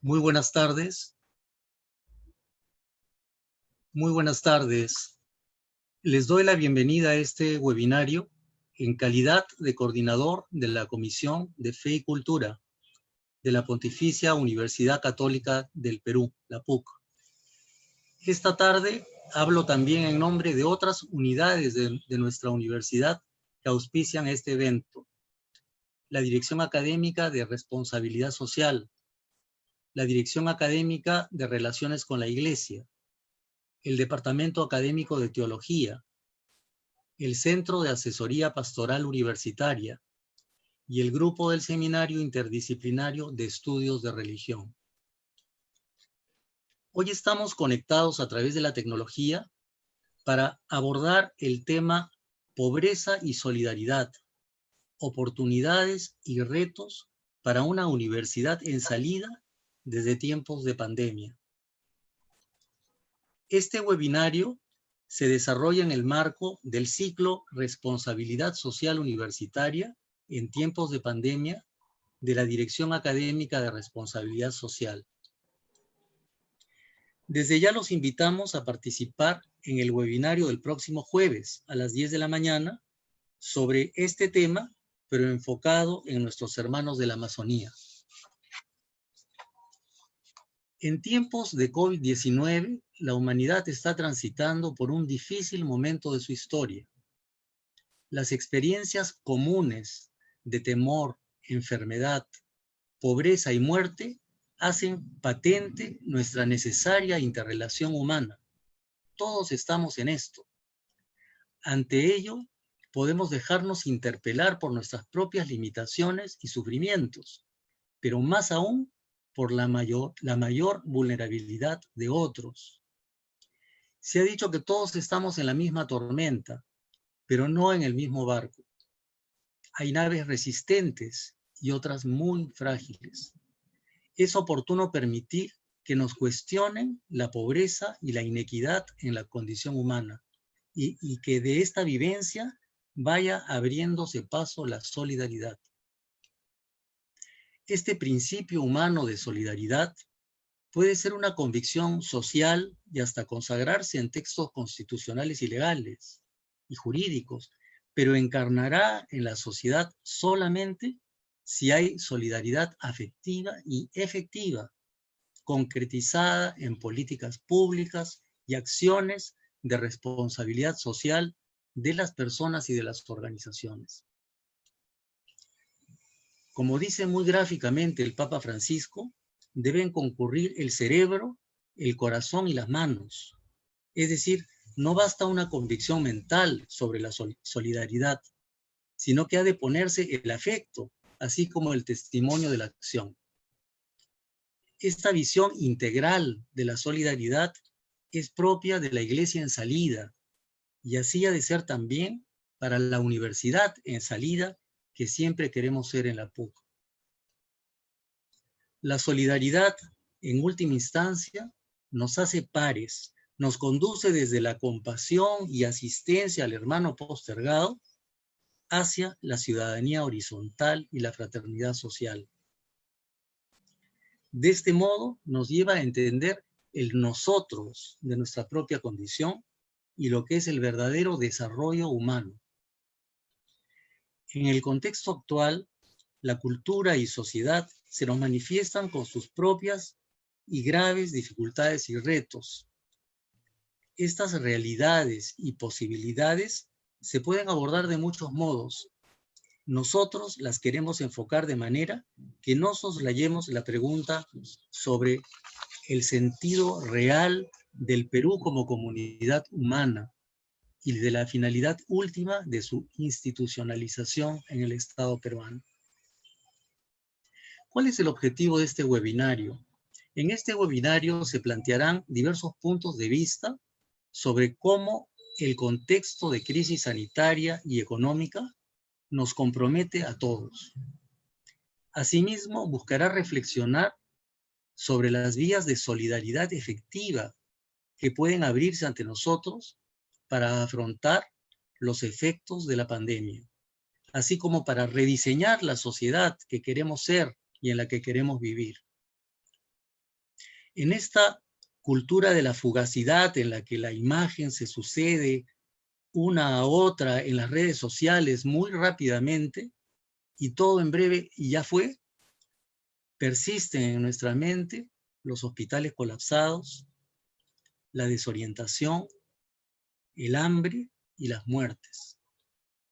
Muy buenas tardes. Muy buenas tardes. Les doy la bienvenida a este webinario en calidad de coordinador de la Comisión de Fe y Cultura de la Pontificia Universidad Católica del Perú, la PUC. Esta tarde hablo también en nombre de otras unidades de nuestra universidad que auspician este evento. La Dirección Académica de Responsabilidad Social, la Dirección Académica de Relaciones con la Iglesia, el Departamento Académico de Teología, el Centro de Asesoría Pastoral Universitaria y el Grupo del Seminario Interdisciplinario de Estudios de Religión. Hoy estamos conectados a través de la tecnología para abordar el tema pobreza y solidaridad, oportunidades y retos para una universidad en salida desde tiempos de pandemia. Este webinario se desarrolla en el marco del ciclo Responsabilidad Social Universitaria en tiempos de pandemia de la Dirección Académica de Responsabilidad Social. Desde ya los invitamos a participar en el webinario del próximo jueves a las 10 de la mañana sobre este tema, pero enfocado en nuestros hermanos de la Amazonía. En tiempos de COVID-19, la humanidad está transitando por un difícil momento de su historia. Las experiencias comunes de temor, enfermedad, pobreza y muerte hacen patente nuestra necesaria interrelación humana. Todos estamos en esto. Ante ello, podemos dejarnos interpelar por nuestras propias limitaciones y sufrimientos, pero más aún por la mayor vulnerabilidad de otros. Se ha dicho que todos estamos en la misma tormenta, pero no en el mismo barco. Hay naves resistentes y otras muy frágiles. Es oportuno permitir que nos cuestionen la pobreza y la inequidad en la condición humana y que de esta vivencia vaya abriéndose paso la solidaridad. Este principio humano de solidaridad puede ser una convicción social y hasta consagrarse en textos constitucionales y legales y jurídicos, pero encarnará en la sociedad solamente si hay solidaridad afectiva y efectiva, concretizada en políticas públicas y acciones de responsabilidad social de las personas y de las organizaciones. Como dice muy gráficamente el Papa Francisco, deben concurrir el cerebro, el corazón y las manos. Es decir, no basta una convicción mental sobre la solidaridad, sino que ha de ponerse el afecto, así como el testimonio de la acción. Esta visión integral de la solidaridad es propia de la Iglesia en salida, y así ha de ser también para la universidad en salida que siempre queremos ser en la PUC. La solidaridad, en última instancia, nos hace pares, nos conduce desde la compasión y asistencia al hermano postergado hacia la ciudadanía horizontal y la fraternidad social. De este modo, nos lleva a entender el nosotros de nuestra propia condición y lo que es el verdadero desarrollo humano. En el contexto actual, la cultura y sociedad se nos manifiestan con sus propias y graves dificultades y retos. Estas realidades y posibilidades se pueden abordar de muchos modos. Nosotros las queremos enfocar de manera que no soslayemos la pregunta sobre el sentido real del Perú como comunidad humana y de la finalidad última de su institucionalización en el Estado peruano. ¿Cuál es el objetivo de este webinario? En este webinario se plantearán diversos puntos de vista sobre cómo el contexto de crisis sanitaria y económica nos compromete a todos. Asimismo, buscará reflexionar sobre las vías de solidaridad efectiva que pueden abrirse ante nosotros para afrontar los efectos de la pandemia, así como para rediseñar la sociedad que queremos ser y en la que queremos vivir. En esta cultura de la fugacidad en la que la imagen se sucede una a otra en las redes sociales muy rápidamente y todo en breve y ya fue, persisten en nuestra mente los hospitales colapsados, la desorientación, el hambre y las muertes.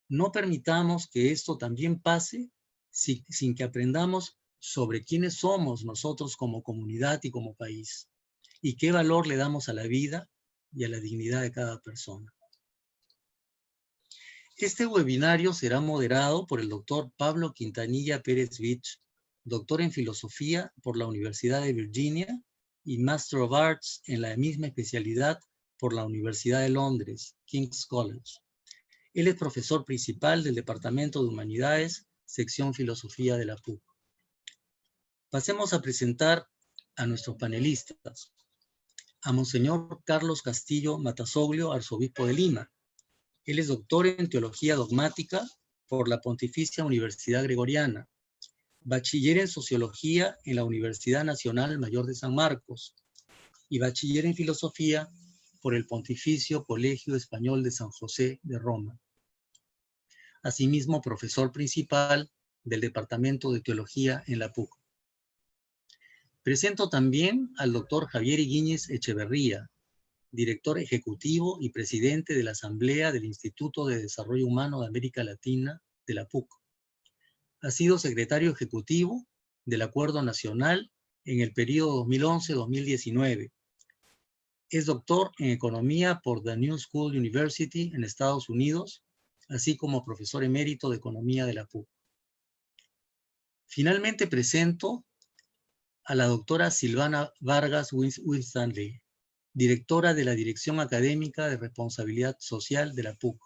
No permitamos que esto también pase sin que aprendamos sobre quiénes somos nosotros como comunidad y como país, y qué valor le damos a la vida y a la dignidad de cada persona. Este webinario será moderado por el doctor Pablo Quintanilla Pérez Vich, doctor en filosofía por la Universidad de Virginia y Master of Arts en la misma especialidad por la Universidad de Londres, King's College. Él es profesor principal del Departamento de Humanidades, sección Filosofía de la PUC. Pasemos a presentar a nuestros panelistas. A Monseñor Carlos Castillo Matasoglio, arzobispo de Lima. Él es doctor en Teología Dogmática por la Pontificia Universidad Gregoriana, bachiller en Sociología en la Universidad Nacional Mayor de San Marcos y bachiller en Filosofía por el Pontificio Colegio Español de San José de Roma. Asimismo, profesor principal del Departamento de Teología en la PUC. Presento también al doctor Javier Higuíñez Echeverría, director ejecutivo y presidente de la Asamblea del Instituto de Desarrollo Humano de América Latina de la PUC. Ha sido secretario ejecutivo del Acuerdo Nacional en el periodo 2011-2019. Es doctor en Economía por The New School University en Estados Unidos, así como profesor emérito de Economía de la PUC. Finalmente presento a la doctora Silvana Vargas Winstanley, directora de la Dirección Académica de Responsabilidad Social de la PUC.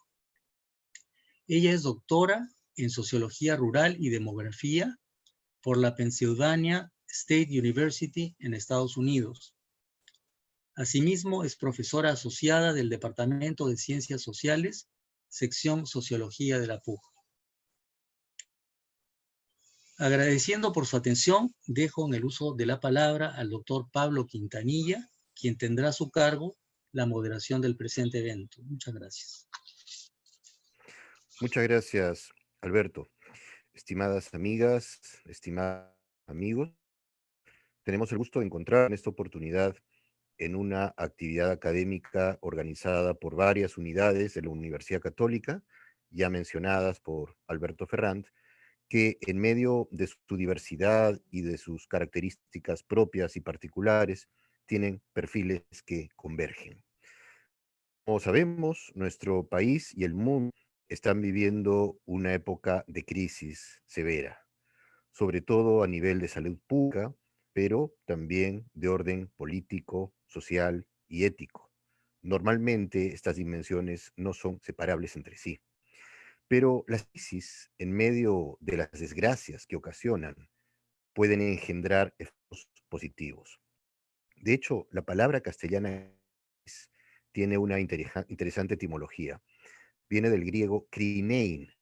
Ella es doctora en Sociología Rural y Demografía por la Pennsylvania State University en Estados Unidos. Asimismo, es profesora asociada del Departamento de Ciencias Sociales, sección Sociología de la PUC. Agradeciendo por su atención, dejo en el uso de la palabra al doctor Pablo Quintanilla, quien tendrá a su cargo la moderación del presente evento. Muchas gracias. Muchas gracias, Alberto. Estimadas amigas, estimados amigos, tenemos el gusto de encontrar en esta oportunidad en una actividad académica organizada por varias unidades de la Universidad Católica, ya mencionadas por Alberto Ferrand, que en medio de su diversidad y de sus características propias y particulares, tienen perfiles que convergen. Como sabemos, nuestro país y el mundo están viviendo una época de crisis severa, sobre todo a nivel de salud pública, pero también de orden político, social y ético. Normalmente estas dimensiones no son separables entre sí, pero las crisis en medio de las desgracias que ocasionan pueden engendrar efectos positivos. De hecho, la palabra castellana tiene una interesante etimología. Viene del griego krinein,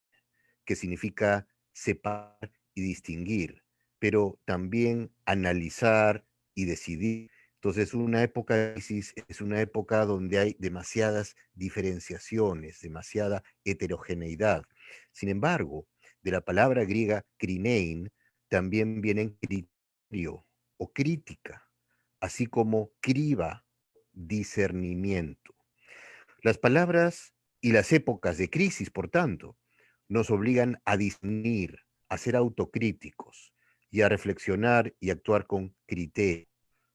que significa separar y distinguir, pero también analizar y decidir. Entonces, una época de crisis es una época donde hay demasiadas diferenciaciones, demasiada heterogeneidad. Sin embargo, de la palabra griega krinein también vienen criterio o crítica, así como criba, discernimiento. Las palabras y las épocas de crisis, por tanto, nos obligan a discernir, a ser autocríticos y a reflexionar y actuar con criterio,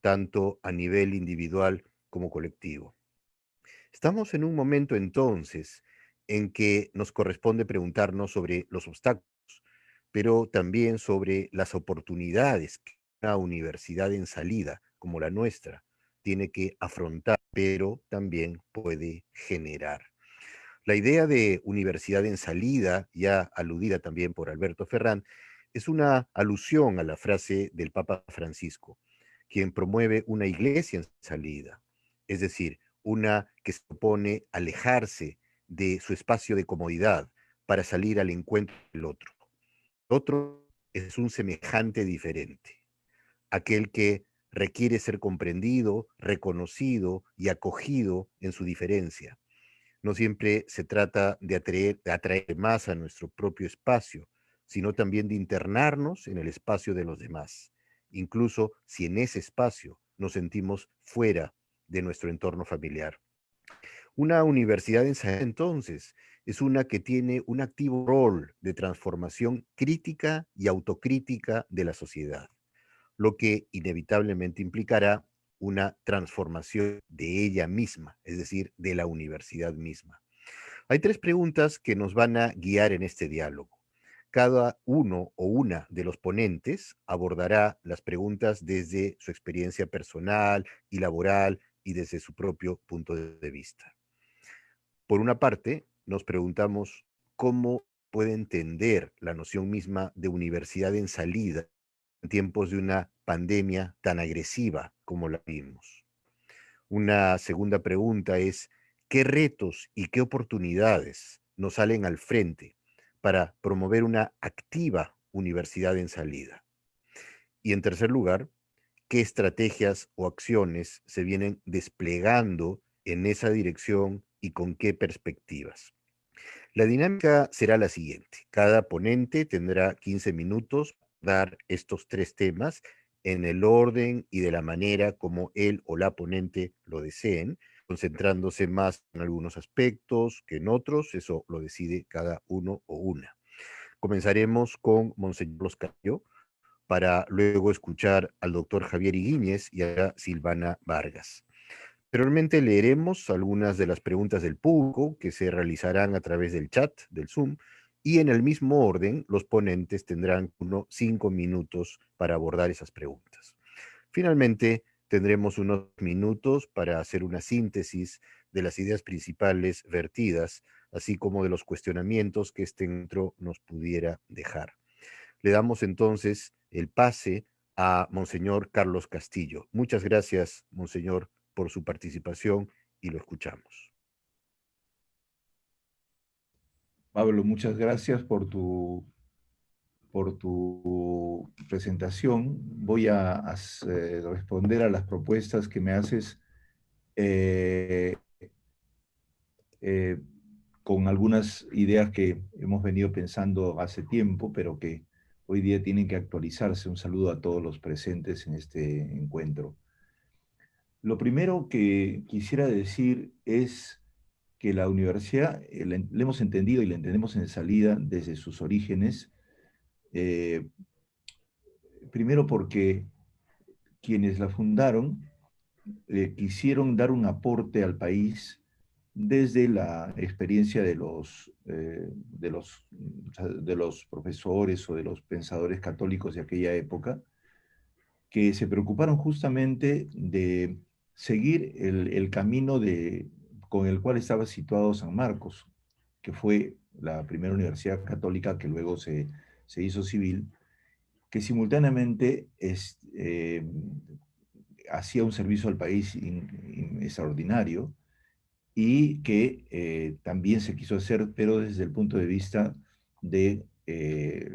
tanto a nivel individual como colectivo. Estamos en un momento entonces en que nos corresponde preguntarnos sobre los obstáculos, pero también sobre las oportunidades que una universidad en salida como la nuestra tiene que afrontar, pero también puede generar. La idea de universidad en salida, ya aludida también por Alberto Ferrán, es una alusión a la frase del Papa Francisco, quien promueve una iglesia en salida, es decir, una que se propone alejarse de su espacio de comodidad para salir al encuentro del otro. El otro es un semejante diferente, aquel que requiere ser comprendido, reconocido y acogido en su diferencia. No siempre se trata de atraer más a nuestro propio espacio, sino también de internarnos en el espacio de los demás, incluso si en ese espacio nos sentimos fuera de nuestro entorno familiar. Una universidad ensayada, entonces, es una que tiene un activo rol de transformación crítica y autocrítica de la sociedad, lo que inevitablemente implicará una transformación de ella misma, es decir, de la universidad misma. Hay tres preguntas que nos van a guiar en este diálogo. Cada uno o una de los ponentes abordará las preguntas desde su experiencia personal y laboral y desde su propio punto de vista. Por una parte, nos preguntamos cómo puede entender la noción misma de universidad en salida en tiempos de una pandemia tan agresiva como la vimos. Una segunda pregunta es, ¿qué retos y qué oportunidades nos salen al frente para promover una activa universidad en salida? Y en tercer lugar, ¿qué estrategias o acciones se vienen desplegando en esa dirección y con qué perspectivas? La dinámica será la siguiente. Cada ponente tendrá 15 minutos para dar estos tres temas en el orden y de la manera como él o la ponente lo deseen, concentrándose más en algunos aspectos que en otros, eso lo decide cada uno o una. Comenzaremos con Monseñor Los Cayo, para luego escuchar al doctor Javier Higuíñez y a Silvana Vargas. Posteriormente leeremos algunas de las preguntas del público que se realizarán a través del chat del Zoom y en el mismo orden los ponentes tendrán 5 minutos para abordar esas preguntas. Finalmente, tendremos unos minutos para hacer una síntesis de las ideas principales vertidas, así como de los cuestionamientos que este encuentro nos pudiera dejar. Le damos entonces el pase a Monseñor Carlos Castillo. Muchas gracias, Monseñor, por su participación y lo escuchamos. Pablo, muchas gracias por tu presentación. Voy a responder a las propuestas que me haces eh, eh, con algunas ideas que hemos venido pensando hace tiempo, pero que hoy día tienen que actualizarse. Un saludo a todos los presentes en este encuentro. Lo primero que quisiera decir es que la universidad le hemos entendido y la entendemos en salida desde sus orígenes, eh, primero porque quienes la fundaron quisieron dar un aporte al país desde la experiencia de los profesores o de los pensadores católicos de aquella época, que se preocuparon justamente de seguir el camino con el cual estaba situado San Marcos, que fue la primera universidad católica que luego se hizo civil, que simultáneamente hacía un servicio al país extraordinario y que también se quiso hacer, pero desde el punto de vista de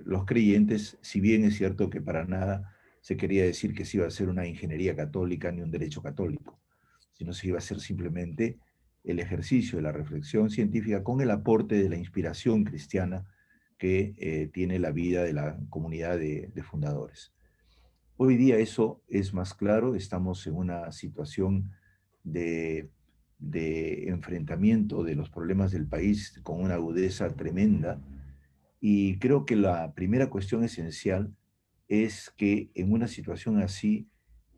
los creyentes, si bien es cierto que para nada se quería decir que se iba a hacer una ingeniería católica ni un derecho católico, sino se iba a hacer simplemente el ejercicio de la reflexión científica con el aporte de la inspiración cristiana que tiene la vida de la comunidad de fundadores. Hoy día eso es más claro, estamos en una situación de, de enfrentamiento de los problemas del país con una agudeza tremenda y creo que la primera cuestión esencial es que en una situación así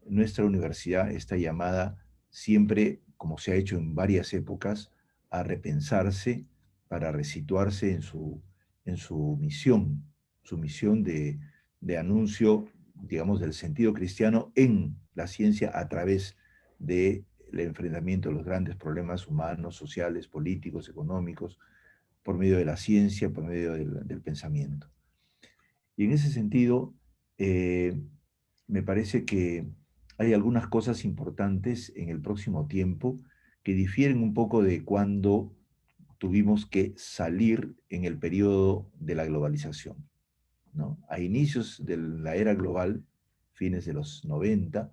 nuestra universidad está llamada siempre, como se ha hecho en varias épocas, a repensarse para resituarse en su misión de anuncio, digamos, del sentido cristiano en la ciencia a través del enfrentamiento de los grandes problemas humanos, sociales, políticos, económicos, por medio de la ciencia, por medio del pensamiento. Y en ese sentido, me parece que hay algunas cosas importantes en el próximo tiempo que difieren un poco de cuando tuvimos que salir en el periodo de la globalización, ¿no? A inicios de la era global, fines de los 90,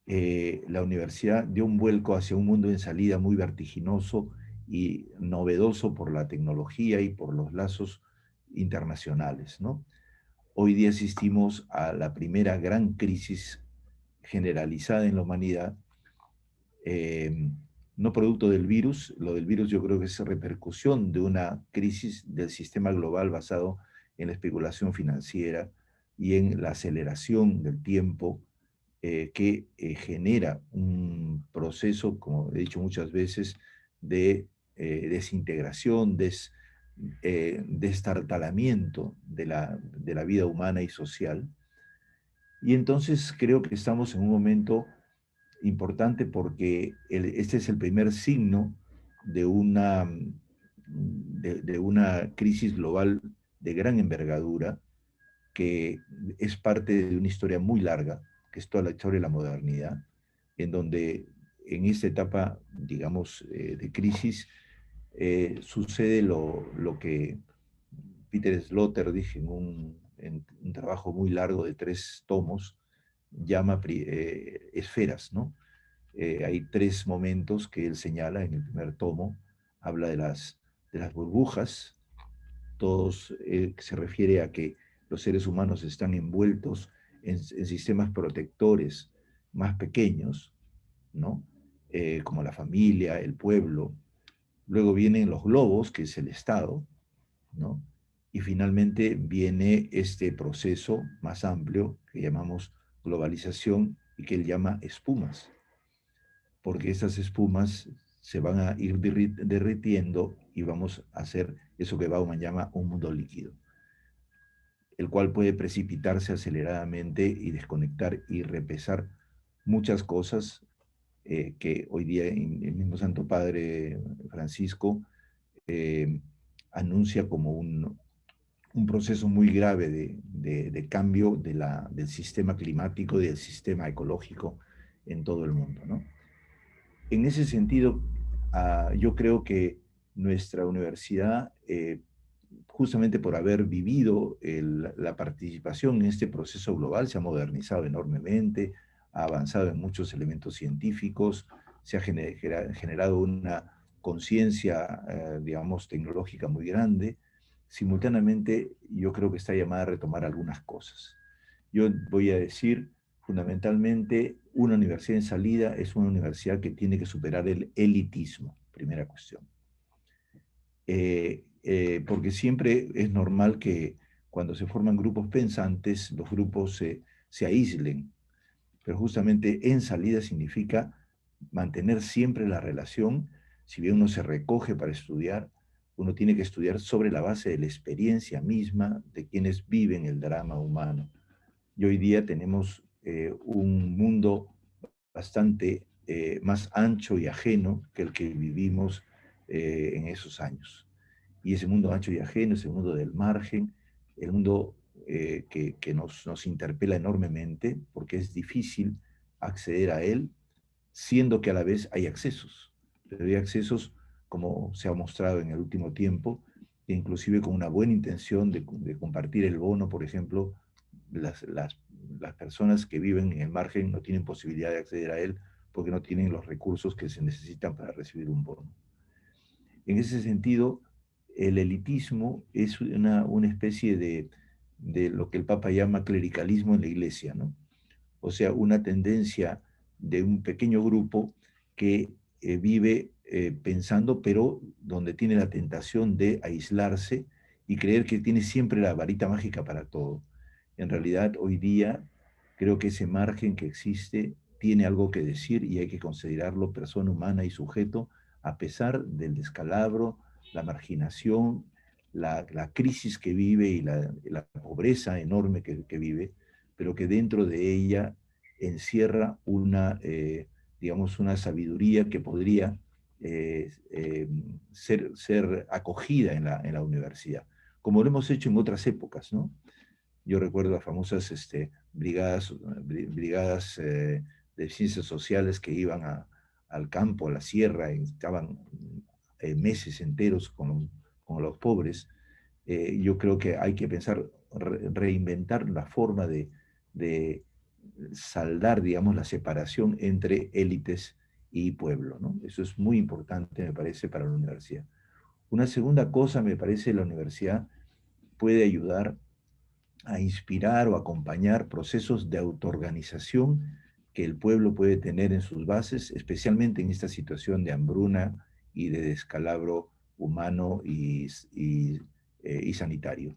la universidad dio un vuelco hacia un mundo en salida muy vertiginoso y novedoso por la tecnología y por los lazos internacionales, ¿no? Hoy día asistimos a la primera gran crisis generalizada en la humanidad, eh, no producto del virus. Lo del virus yo creo que es repercusión de una crisis del sistema global basado en la especulación financiera y en la aceleración del tiempo que genera un proceso, como he dicho muchas veces, de desintegración, destartalamiento de la vida humana y social. Y entonces creo que estamos en un momento importante porque este es el primer signo de una crisis global de gran envergadura que es parte de una historia muy larga, que es toda la historia de la modernidad, en donde en esta etapa, digamos, de crisis, sucede lo que Peter Sloterdijk en un trabajo muy largo de 3 tomos llama esferas, ¿no? Hay 3 momentos que él señala en el primer tomo, habla de las burbujas, todos se refiere a que los seres humanos están envueltos en sistemas protectores más pequeños, ¿no? Como la familia, el pueblo. Luego vienen los globos, que es el Estado, ¿no? Y finalmente viene este proceso más amplio que llamamos globalización y que él llama espumas, porque estas espumas se van a ir derritiendo y vamos a hacer eso que Bauman llama un mundo líquido, el cual puede precipitarse aceleradamente y desconectar y repesar muchas cosas que hoy día el mismo Santo Padre Francisco eh, anuncia como un proceso muy grave de cambio del sistema climático y del sistema ecológico en todo el mundo, ¿no? En ese sentido, yo creo que nuestra universidad, justamente por haber vivido la participación en este proceso global, se ha modernizado enormemente, ha avanzado en muchos elementos científicos, se ha generado una conciencia, digamos, tecnológica muy grande. Simultáneamente, yo creo que está llamada a retomar algunas cosas. Yo voy a decir, fundamentalmente, una universidad en salida es una universidad que tiene que superar el elitismo, primera cuestión. Porque siempre es normal que cuando se forman grupos pensantes, los grupos se aíslen, pero justamente en salida significa mantener siempre la relación. Si bien uno se recoge para estudiar, uno tiene que estudiar sobre la base de la experiencia misma de quienes viven el drama humano. Y hoy día tenemos un mundo bastante más ancho y ajeno que el que vivimos en esos años. Y ese mundo ancho y ajeno, ese mundo del margen, el mundo que nos interpela enormemente porque es difícil acceder a él, siendo que a la vez hay accesos. Pero hay accesos, como se ha mostrado en el último tiempo, inclusive con una buena intención de compartir el bono, por ejemplo, las, las, las personas que viven en el margen no tienen posibilidad de acceder a él porque no tienen los recursos que se necesitan para recibir un bono. En ese sentido, el elitismo es una especie de lo que el Papa llama clericalismo en la iglesia, ¿no? O sea, una tendencia de un pequeño grupo que vive pensando, pero donde tiene la tentación de aislarse y creer que tiene siempre la varita mágica para todo. En realidad, hoy día, creo que ese margen que existe tiene algo que decir y hay que considerarlo persona humana y sujeto, a pesar del descalabro, la marginación, la crisis que vive y la pobreza enorme que vive, pero que dentro de ella encierra digamos, una sabiduría que podría ser acogida en la universidad, como lo hemos hecho en otras épocas, ¿no? Yo recuerdo las famosas brigadas de ciencias sociales que iban al campo, a la sierra, y estaban meses enteros con los pobres. Yo creo que hay que pensar, reinventar la forma de saldar, digamos, la separación entre élites y pueblo, ¿no? Eso es muy importante, me parece, para la universidad. Una segunda cosa, me parece, la universidad puede ayudar a inspirar o acompañar procesos de autoorganización que el pueblo puede tener en sus bases, especialmente en esta situación de hambruna y de descalabro humano y sanitario.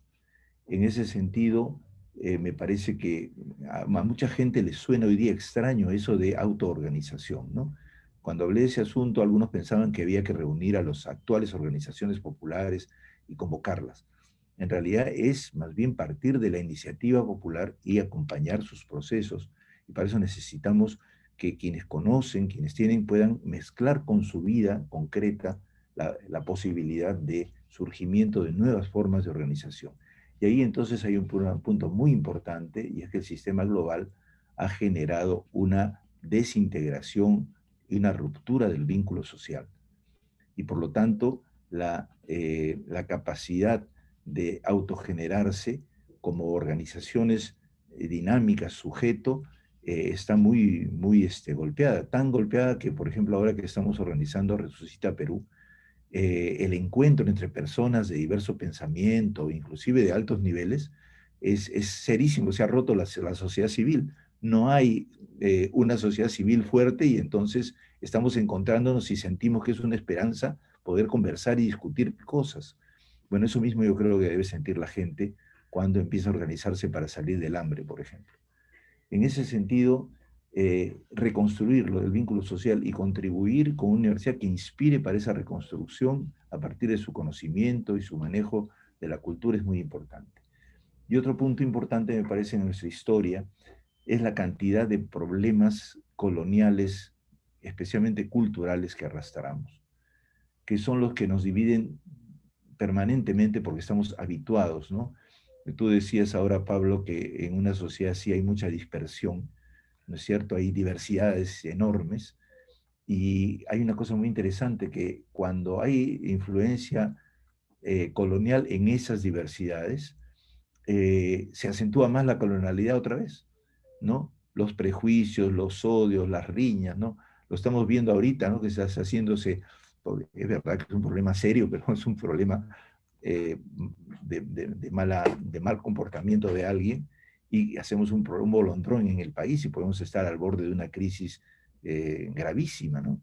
En ese sentido, me parece que a mucha gente le suena hoy día extraño eso de autoorganización, ¿no? Cuando hablé de ese asunto, algunos pensaban que había que reunir a las actuales organizaciones populares y convocarlas. En realidad es más bien partir de la iniciativa popular y acompañar sus procesos. Y para eso necesitamos que quienes conocen, quienes tienen, puedan mezclar con su vida concreta la posibilidad de surgimiento de nuevas formas de organización. Y ahí entonces hay un punto muy importante, y es que el sistema global ha generado una desintegración y una ruptura del vínculo social. Y por lo tanto, la capacidad de autogenerarse como organizaciones dinámicas, sujeto, está muy golpeada. Tan golpeada que, por ejemplo, ahora que estamos organizando Resucita Perú, el encuentro entre personas de diverso pensamiento, inclusive de altos niveles, es serísimo. Se ha roto la sociedad civil. No hay una sociedad civil fuerte y entonces estamos encontrándonos y sentimos que es una esperanza poder conversar y discutir cosas. Bueno, eso mismo yo creo que debe sentir la gente cuando empieza a organizarse para salir del hambre, por ejemplo. En ese sentido, reconstruirlo, el vínculo social y contribuir con una universidad que inspire para esa reconstrucción a partir de su conocimiento y su manejo de la cultura es muy importante. Y otro punto importante, me parece, en nuestra historia es la cantidad de problemas coloniales, especialmente culturales, que arrastramos, que son los que nos dividen permanentemente porque estamos habituados, ¿no? Tú decías ahora, Pablo, que en una sociedad sí hay mucha dispersión, ¿no es cierto? Hay diversidades enormes y hay una cosa muy interesante que cuando hay influencia colonial en esas diversidades, se acentúa más la colonialidad otra vez, ¿no? Los prejuicios, los odios, las riñas, ¿no? Lo estamos viendo ahorita, ¿no? Que está haciéndose, es verdad que es un problema serio, pero es un problema eh, de mal comportamiento de alguien y hacemos un bolondrón en el país y podemos estar al borde de una crisis gravísima, ¿no?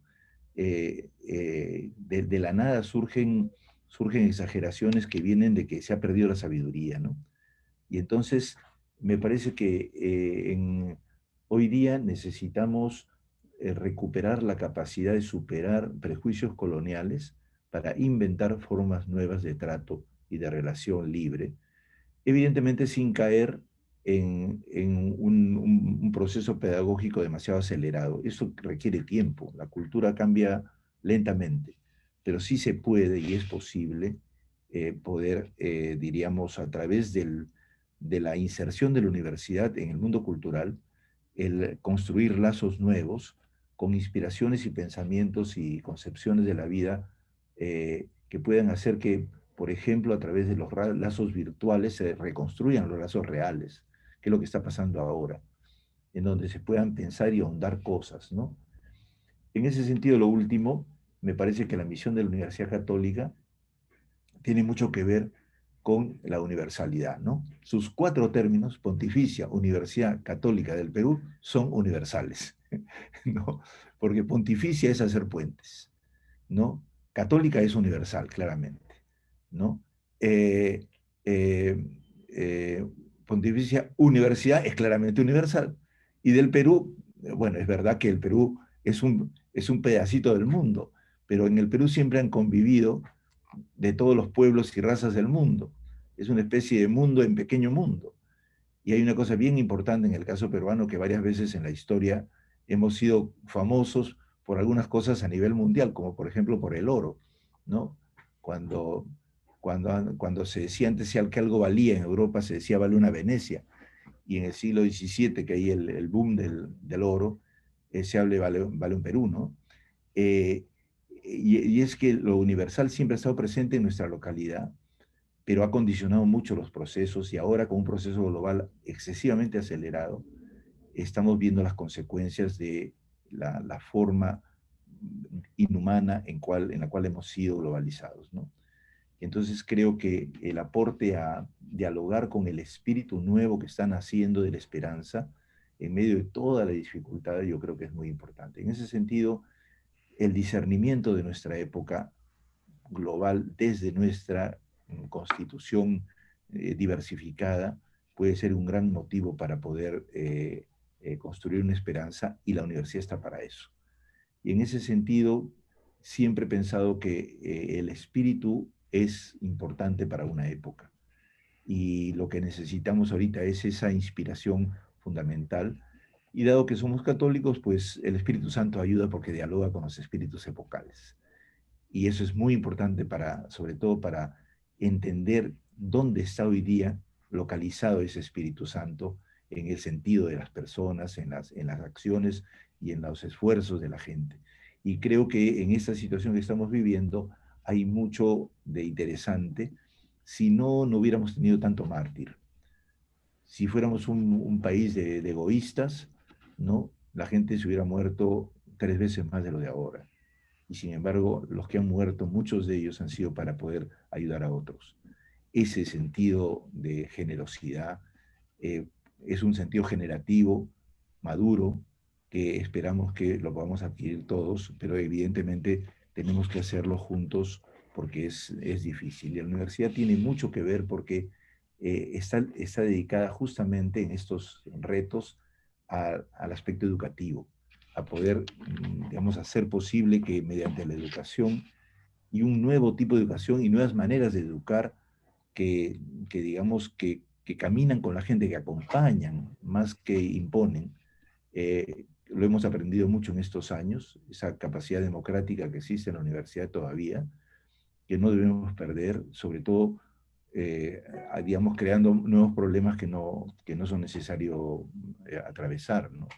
De la nada surgen exageraciones que vienen de que se ha perdido la sabiduría, ¿no? Y entonces me parece que hoy día necesitamos recuperar la capacidad de superar prejuicios coloniales para inventar formas nuevas de trato y de relación libre, evidentemente sin caer en un proceso pedagógico demasiado acelerado. Eso requiere tiempo, la cultura cambia lentamente, pero sí se puede y es posible poder, diríamos, a través de la inserción de la universidad en el mundo cultural, el construir lazos nuevos con inspiraciones y pensamientos y concepciones de la vida que puedan hacer que, por ejemplo, a través de los lazos virtuales se reconstruyan los lazos reales, que es lo que está pasando ahora, en donde se puedan pensar y ahondar cosas, ¿no? En ese sentido, lo último, me parece que la misión de la Universidad Católica tiene mucho que ver con la universalidad, ¿no? Sus 4 términos, Pontificia, Universidad Católica del Perú, son universales, ¿no? Porque pontificia es hacer puentes, ¿no? Católica es universal, claramente, ¿no? Eh, eh, eh, Pontificia Universidad es claramente universal. Y del Perú, bueno, es verdad que el Perú es un pedacito del mundo, pero en el Perú siempre han convivido de todos los pueblos y razas del mundo. Es una especie de mundo en pequeño mundo. Y hay una cosa bien importante en el caso peruano, que varias veces en la historia hemos sido famosos por algunas cosas a nivel mundial, como por ejemplo por el oro, ¿no? Cuando, cuando se decía antes que algo valía en Europa, se decía vale una Venecia, y en el siglo XVII, que hay el boom del oro, se habla vale un Perú, ¿no? Eh, y es que lo universal siempre ha estado presente en nuestra localidad, pero ha condicionado mucho los procesos y ahora con un proceso global excesivamente acelerado, estamos viendo las consecuencias de la forma inhumana en la cual hemos sido globalizados, ¿no? Entonces creo que el aporte a dialogar con el espíritu nuevo que está naciendo de la esperanza en medio de toda la dificultad, yo creo que es muy importante. En ese sentido, el discernimiento de nuestra época global desde nuestra constitución diversificada puede ser un gran motivo para poder construir una esperanza, y la universidad está para eso. Y en ese sentido, siempre he pensado que el espíritu es importante para una época. Y lo que necesitamos ahorita es esa inspiración fundamental. Y dado que somos católicos, pues el Espíritu Santo ayuda porque dialoga con los espíritus epocales. Y eso es muy importante para, sobre todo para entender dónde está hoy día localizado ese Espíritu Santo en el sentido de las personas, en las acciones y en los esfuerzos de la gente. Y creo que en esta situación que estamos viviendo hay mucho de interesante. Si no, no hubiéramos tenido tanto mártir. Si fuéramos un país de egoístas, ¿no? La gente se hubiera muerto 3 veces más de lo de ahora. Y sin embargo, los que han muerto, muchos de ellos han sido para poder ayudar a otros. Ese sentido de generosidad eh, es un sentido generativo, maduro, que esperamos que lo podamos adquirir todos, pero evidentemente tenemos que hacerlo juntos porque es difícil. Y la universidad tiene mucho que ver porque está dedicada justamente en estos retos al aspecto educativo, a poder, digamos, hacer posible que mediante la educación y un nuevo tipo de educación y nuevas maneras de educar que digamos, que caminan con la gente, que acompañan más que imponen. Lo hemos aprendido mucho en estos años, esa capacidad democrática que existe en la universidad todavía, que no debemos perder, sobre todo, digamos, creando nuevos problemas que no son necesarios atravesar, ¿no?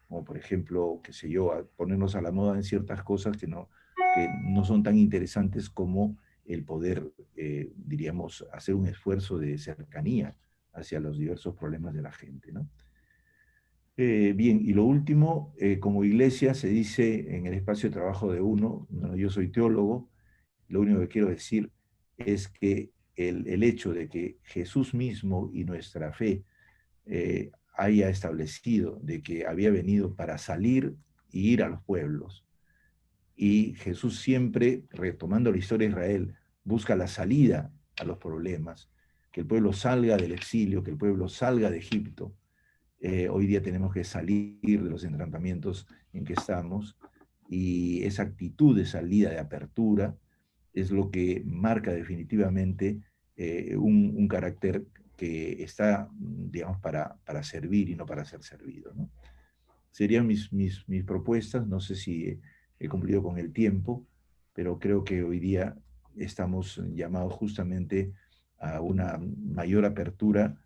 Como por ejemplo, qué sé yo, a ponernos a la moda en ciertas cosas que no son tan interesantes como el poder, diríamos, hacer un esfuerzo de cercanía hacia los diversos problemas de la gente, ¿no? Bien, y lo último, como iglesia se dice en el espacio de trabajo de uno, bueno, yo soy teólogo, lo único que quiero decir es que el hecho de que Jesús mismo y nuestra fe haya establecido de que había venido para salir y ir a los pueblos, y Jesús siempre, retomando la historia de Israel, busca la salida a los problemas, que el pueblo salga del exilio, que el pueblo salga de Egipto. Hoy día tenemos que salir de los entrampamientos en que estamos, y esa actitud de salida, de apertura, es lo que marca definitivamente un carácter que está, digamos, para servir y no para ser servido, ¿no? Serían mis propuestas. No sé si he cumplido con el tiempo, pero creo que hoy día estamos llamados justamente a una mayor apertura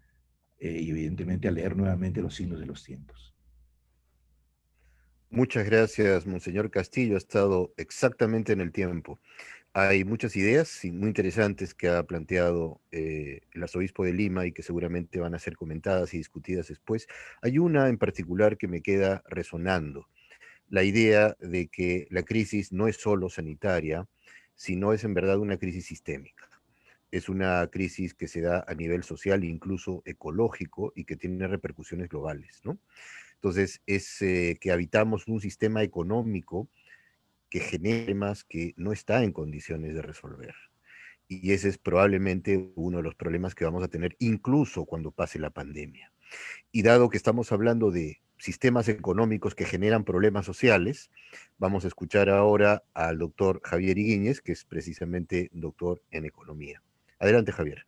y evidentemente a leer nuevamente los signos de los tiempos. Muchas gracias, Monseñor Castillo. Ha estado exactamente en el tiempo. Hay muchas ideas muy interesantes que ha planteado el arzobispo de Lima y que seguramente van a ser comentadas y discutidas después. Hay una en particular que me queda resonando, la idea de que la crisis no es solo sanitaria, sino es en verdad una crisis sistémica. Es una crisis que se da a nivel social e incluso ecológico y que tiene repercusiones globales, ¿no? Entonces, es que habitamos un sistema económico que genera temas que no está en condiciones de resolver. Y ese es probablemente uno de los problemas que vamos a tener incluso cuando pase la pandemia. Y dado que estamos hablando de sistemas económicos que generan problemas sociales, vamos a escuchar ahora al doctor Javier Higuíñez, que es precisamente doctor en economía. Adelante, Javier.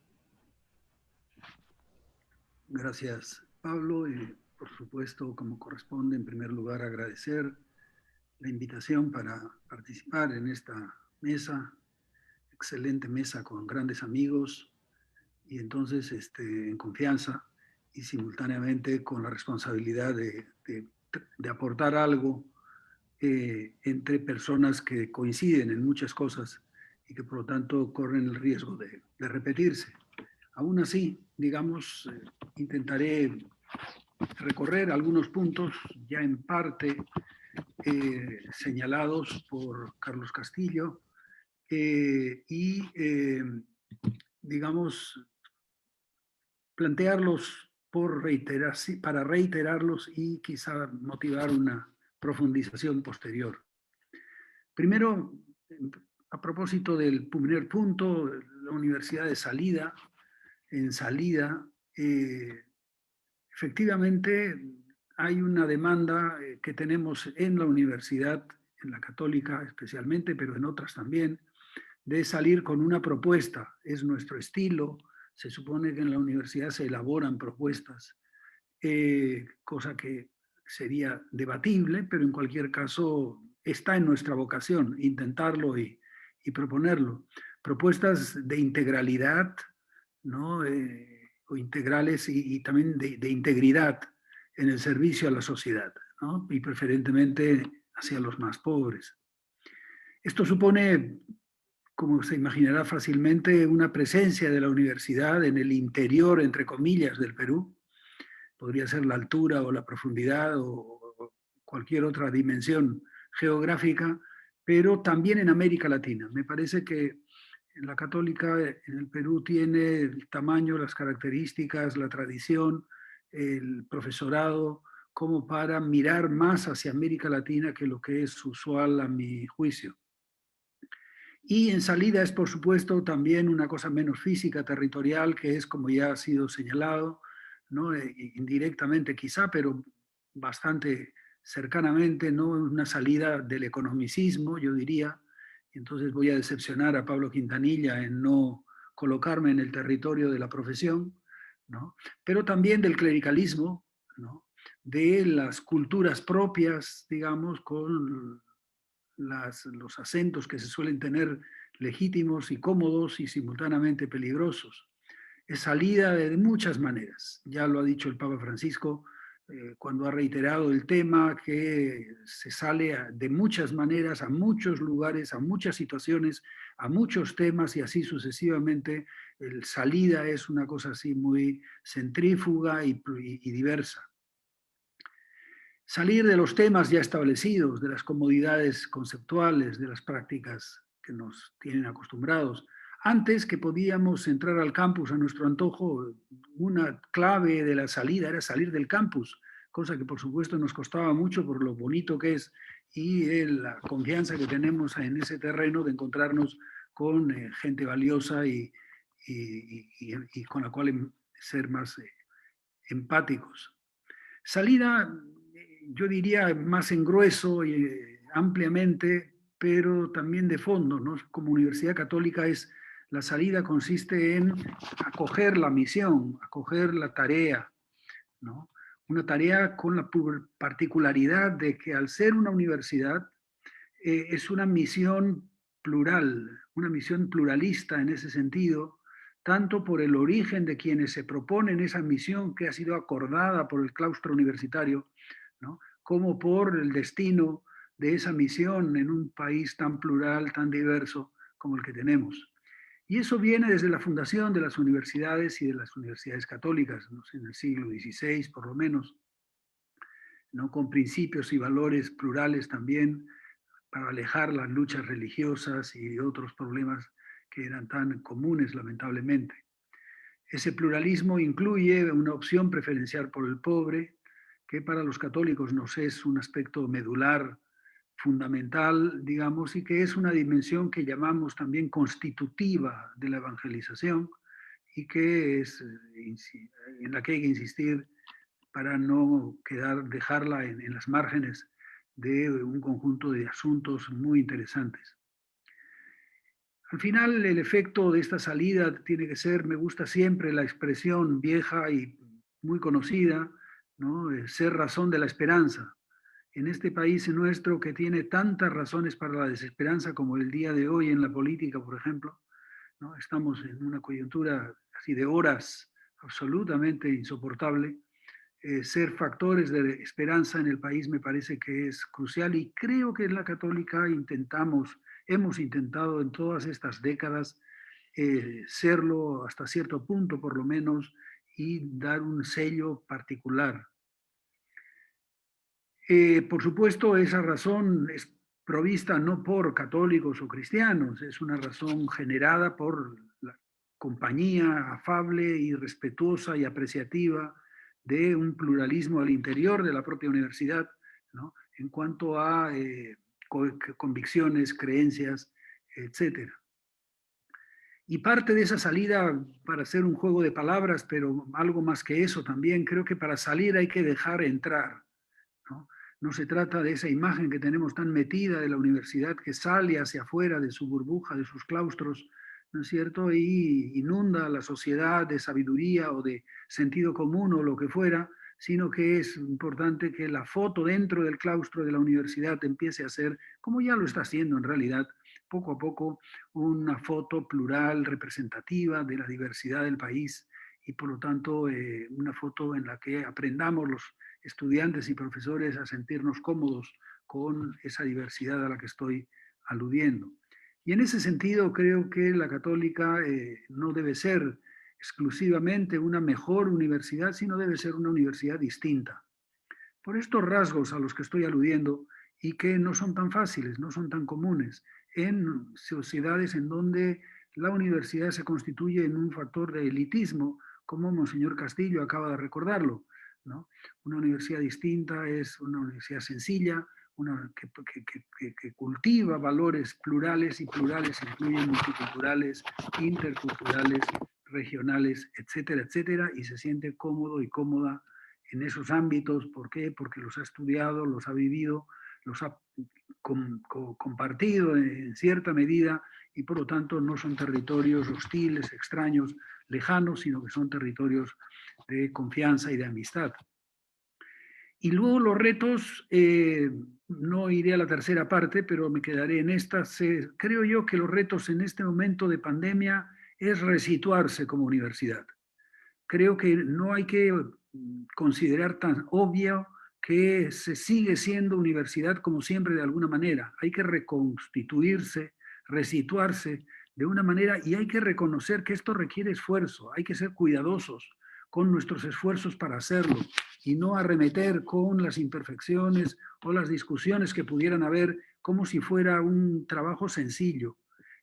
Gracias, Pablo. Y por supuesto, como corresponde, en primer lugar, agradecer la invitación para participar en esta mesa, excelente mesa con grandes amigos, y entonces en confianza y simultáneamente con la responsabilidad de aportar algo entre personas que coinciden en muchas cosas y que por lo tanto corren el riesgo de repetirse. Aún así, digamos, intentaré recorrer algunos puntos ya en parte señalados por Carlos Castillo y, digamos, plantearlos para reiterarlos y quizá motivar una profundización posterior. Primero, a propósito del primer punto, la universidad de salida, en salida, efectivamente hay una demanda que tenemos en la universidad, en la católica especialmente, pero en otras también, de salir con una propuesta. Es nuestro estilo. Se supone que en la universidad se elaboran propuestas, cosa que sería debatible, pero en cualquier caso está en nuestra vocación intentarlo y proponerlo. Propuestas de integralidad, ¿no? O integrales y también de integridad en el servicio a la sociedad, ¿no? Y preferentemente hacia los más pobres. Esto supone, como se imaginará fácilmente, una presencia de la universidad en el interior, entre comillas, del Perú. Podría ser la altura o la profundidad o cualquier otra dimensión geográfica, pero también en América Latina. Me parece que la católica en el Perú tiene el tamaño, las características, la tradición, el profesorado, como para mirar más hacia América Latina que lo que es usual a mi juicio. Y en salida es, por supuesto, también una cosa menos física, territorial, que es, como ya ha sido señalado, ¿no? Indirectamente quizá, pero bastante cercanamente, ¿no? Una salida del economicismo, yo diría. Entonces voy a decepcionar a Pablo Quintanilla en no colocarme en el territorio de la profesión, ¿no? Pero también del clericalismo, ¿no? De las culturas propias, digamos, con los acentos que se suelen tener legítimos y cómodos y simultáneamente peligrosos. Es salida de muchas maneras. Ya lo ha dicho el Papa Francisco cuando ha reiterado el tema, que se sale de muchas maneras, a muchos lugares, a muchas situaciones, a muchos temas y así sucesivamente. El salida es una cosa así muy centrífuga y diversa. Salir de los temas ya establecidos, de las comodidades conceptuales, de las prácticas que nos tienen acostumbrados. Antes que podíamos entrar al campus a nuestro antojo, una clave de la salida era salir del campus, cosa que por supuesto nos costaba mucho por lo bonito que es y la confianza que tenemos en ese terreno de encontrarnos con gente valiosa y con la cual ser más empáticos. Salida, yo diría, más en grueso y ampliamente, pero también de fondo, ¿no? Como Universidad Católica la salida consiste en acoger la misión, acoger la tarea, ¿no? Una tarea con la particularidad de que al ser una universidad es una misión plural, una misión pluralista en ese sentido, tanto por el origen de quienes se proponen esa misión que ha sido acordada por el claustro universitario, ¿no? Como por el destino de esa misión en un país tan plural, tan diverso como el que tenemos. Y eso viene desde la fundación de las universidades y de las universidades católicas, ¿no? En el siglo XVI por lo menos, ¿no? Con principios y valores plurales también, para alejar las luchas religiosas y otros problemas que eran tan comunes, lamentablemente. Ese pluralismo incluye una opción preferencial por el pobre, que para los católicos nos es un aspecto medular, fundamental, digamos, y que es una dimensión que llamamos también constitutiva de la evangelización y que es en la que hay que insistir para no dejarla en las márgenes de un conjunto de asuntos muy interesantes. Al final, el efecto de esta salida tiene que ser, me gusta siempre la expresión vieja y muy conocida, ¿no? Ser razón de la esperanza. En este país nuestro que tiene tantas razones para la desesperanza como el día de hoy en la política, por ejemplo, ¿no? Estamos en una coyuntura así de horas absolutamente insoportable. Ser factores de esperanza en el país me parece que es crucial y creo que en la Católica hemos intentado en todas estas décadas serlo hasta cierto punto por lo menos y dar un sello particular Por supuesto, esa razón es provista no por católicos o cristianos, es una razón generada por la compañía afable y respetuosa y apreciativa de un pluralismo al interior de la propia universidad, ¿no? En cuanto a convicciones, creencias, etcétera. Y parte de esa salida, para hacer un juego de palabras, pero algo más que eso también, creo que para salir hay que dejar entrar, ¿no? No se trata de esa imagen que tenemos tan metida de la universidad que sale hacia afuera de su burbuja, de sus claustros, ¿no es cierto? Y inunda a la sociedad de sabiduría o de sentido común o lo que fuera, sino que es importante que la foto dentro del claustro de la universidad empiece a ser, como ya lo está haciendo en realidad, poco a poco, una foto plural, representativa de la diversidad del país y por lo tanto una foto en la que aprendamos los estudiantes y profesores a sentirnos cómodos con esa diversidad a la que estoy aludiendo. Y en ese sentido creo que la Católica no debe ser exclusivamente una mejor universidad, sino debe ser una universidad distinta. Por estos rasgos a los que estoy aludiendo y que no son tan fáciles, no son tan comunes en sociedades en donde la universidad se constituye en un factor de elitismo, como Monseñor Castillo acaba de recordarlo, ¿no? Una universidad distinta es una universidad sencilla, una que cultiva valores plurales, y plurales incluyen multiculturales, interculturales, regionales, etcétera, etcétera, y se siente cómodo y cómoda en esos ámbitos. ¿Por qué? Porque los ha estudiado, los ha vivido, los ha compartido en cierta medida y por lo tanto no son territorios hostiles, extraños, lejanos, sino que son territorios de confianza y de amistad. Y luego los retos, no iré a la tercera parte, pero me quedaré en esta. Creo yo que los retos en este momento de pandemia es resituarse como universidad. Creo que no hay que considerar tan obvio que se sigue siendo universidad como siempre de alguna manera. Hay que reconstituirse, resituarse de una manera y hay que reconocer que esto requiere esfuerzo. Hay que ser cuidadosos con nuestros esfuerzos para hacerlo y no arremeter con las imperfecciones o las discusiones que pudieran haber como si fuera un trabajo sencillo.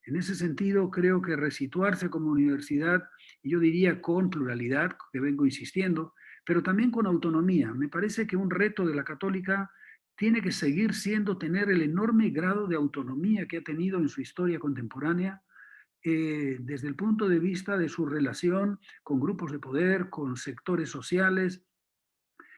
En ese sentido, creo que resituarse como universidad, y yo diría con pluralidad, que vengo insistiendo, pero también con autonomía. Me parece que un reto de la Católica tiene que seguir siendo tener el enorme grado de autonomía que ha tenido en su historia contemporánea, desde el punto de vista de su relación con grupos de poder, con sectores sociales,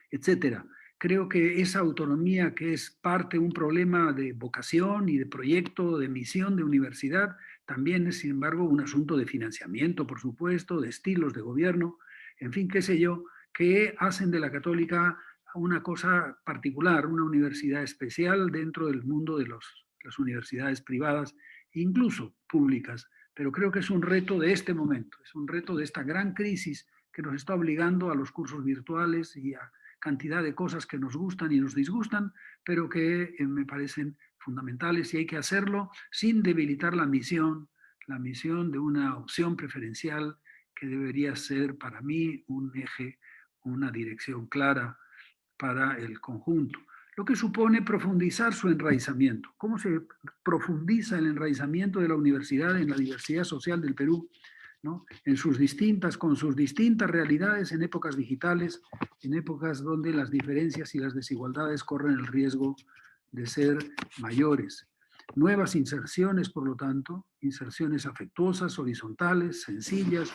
etcétera. Creo que esa autonomía, que es parte de un problema de vocación y de proyecto, de misión de universidad, también es, sin embargo, un asunto de financiamiento, por supuesto, de estilos de gobierno, en fin, qué sé yo, que hacen de la Católica una cosa particular, una universidad especial dentro del mundo de las universidades privadas, incluso públicas. Pero creo que es un reto de este momento, es un reto de esta gran crisis que nos está obligando a los cursos virtuales y a cantidad de cosas que nos gustan y nos disgustan, pero que me parecen fundamentales y hay que hacerlo sin debilitar la misión de una opción preferencial que debería ser para mí un eje, una dirección clara para el conjunto. Lo que supone profundizar su enraizamiento. ¿Cómo se profundiza el enraizamiento de la universidad en la diversidad social del Perú? ¿No? Con sus distintas realidades en épocas digitales, en épocas donde las diferencias y las desigualdades corren el riesgo de ser mayores. Nuevas inserciones, por lo tanto, inserciones afectuosas, horizontales, sencillas,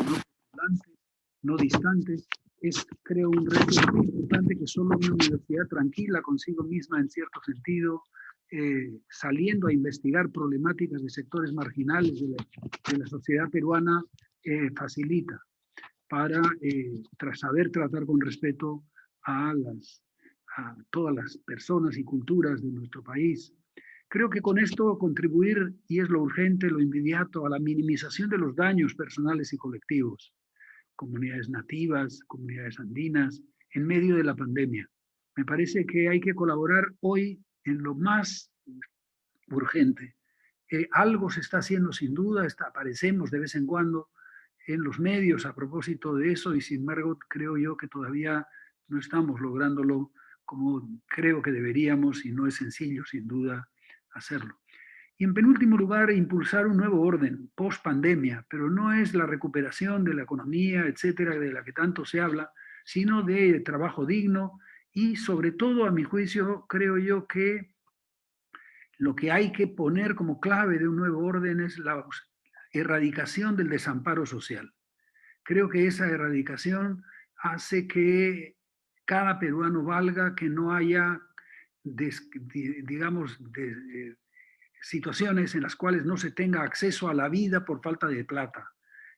no vinculantes, no distantes. Es, creo, un reto muy importante que solo una universidad tranquila consigo misma, en cierto sentido, saliendo a investigar problemáticas de sectores marginales de la sociedad peruana, facilita para saber tratar con respeto a todas las personas y culturas de nuestro país. Creo que con esto contribuir, y es lo urgente, lo inmediato, a la minimización de los daños personales y colectivos, comunidades nativas, comunidades andinas, en medio de la pandemia. Me parece que hay que colaborar hoy en lo más urgente. Algo se está haciendo sin duda, aparecemos de vez en cuando en los medios a propósito de eso y sin embargo creo yo que todavía no estamos lográndolo como creo que deberíamos, y no es sencillo, sin duda, hacerlo. Y en penúltimo lugar, impulsar un nuevo orden post-pandemia, pero no es la recuperación de la economía, etcétera, de la que tanto se habla, sino de trabajo digno y sobre todo, a mi juicio, creo yo que lo que hay que poner como clave de un nuevo orden es la erradicación del desamparo social. Creo que esa erradicación hace que cada peruano valga, que no haya, digamos, situaciones en las cuales no se tenga acceso a la vida por falta de plata.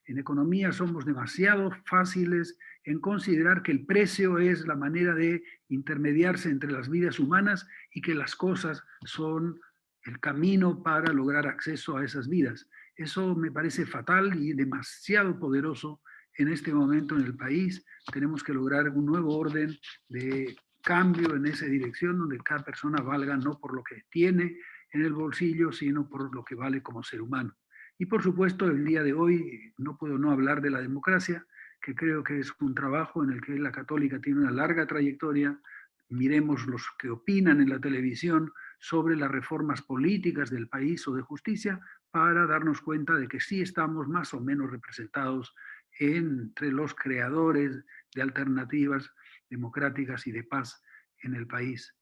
En economía somos demasiado fáciles en considerar que el precio es la manera de intermediarse entre las vidas humanas y que las cosas son el camino para lograr acceso a esas vidas. Eso me parece fatal y demasiado poderoso en este momento en el país. Tenemos que lograr un nuevo orden de cambio en esa dirección donde cada persona valga no por lo que tiene en el bolsillo, sino por lo que vale como ser humano. Y por supuesto, el día de hoy no puedo no hablar de la democracia, que creo que es un trabajo en el que la Católica tiene una larga trayectoria. Miremos los que opinan en la televisión sobre las reformas políticas del país o de justicia para darnos cuenta de que sí estamos más o menos representados entre los creadores de alternativas democráticas y de paz en el país.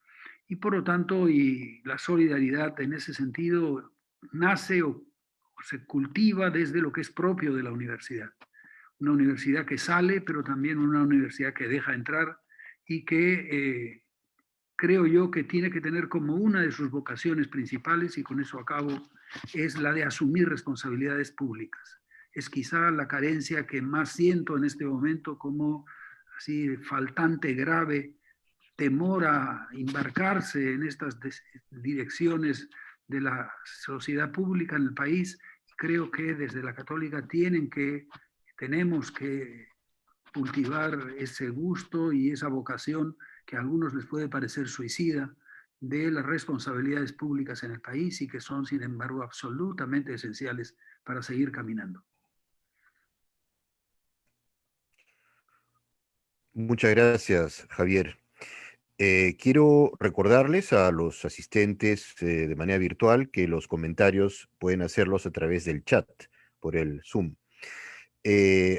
Y por lo tanto, y la solidaridad en ese sentido nace o se cultiva desde lo que es propio de la universidad. Una universidad que sale, pero también una universidad que deja entrar y que creo yo que tiene que tener como una de sus vocaciones principales, y con eso acabo, es la de asumir responsabilidades públicas. Es quizá la carencia que más siento en este momento como así faltante grave, temor a embarcarse en estas direcciones de la sociedad pública en el país. Creo que desde la Católica tenemos que cultivar ese gusto y esa vocación que a algunos les puede parecer suicida de las responsabilidades públicas en el país y que son, sin embargo, absolutamente esenciales para seguir caminando. Muchas gracias, Javier. Quiero recordarles a los asistentes de manera virtual que los comentarios pueden hacerlos a través del chat, por el Zoom.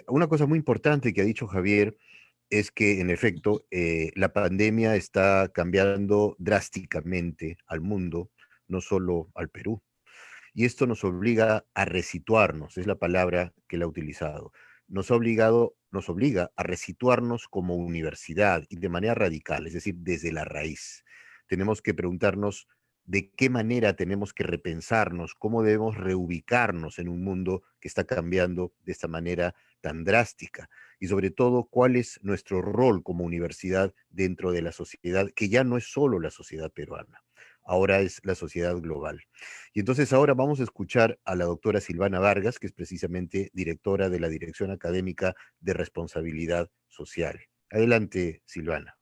Una cosa muy importante que ha dicho Javier es que, en efecto, la pandemia está cambiando drásticamente al mundo, no solo al Perú. Y esto nos obliga a resituarnos, es la palabra que él ha utilizado. Nos obliga a resituarnos como universidad y de manera radical, es decir, desde la raíz. Tenemos que preguntarnos de qué manera tenemos que repensarnos, cómo debemos reubicarnos en un mundo que está cambiando de esta manera tan drástica y sobre todo cuál es nuestro rol como universidad dentro de la sociedad, que ya no es solo la sociedad peruana, ahora es la sociedad global. Y entonces ahora vamos a escuchar a la doctora Silvana Vargas, que es precisamente directora de la Dirección Académica de Responsabilidad Social. Adelante, Silvana.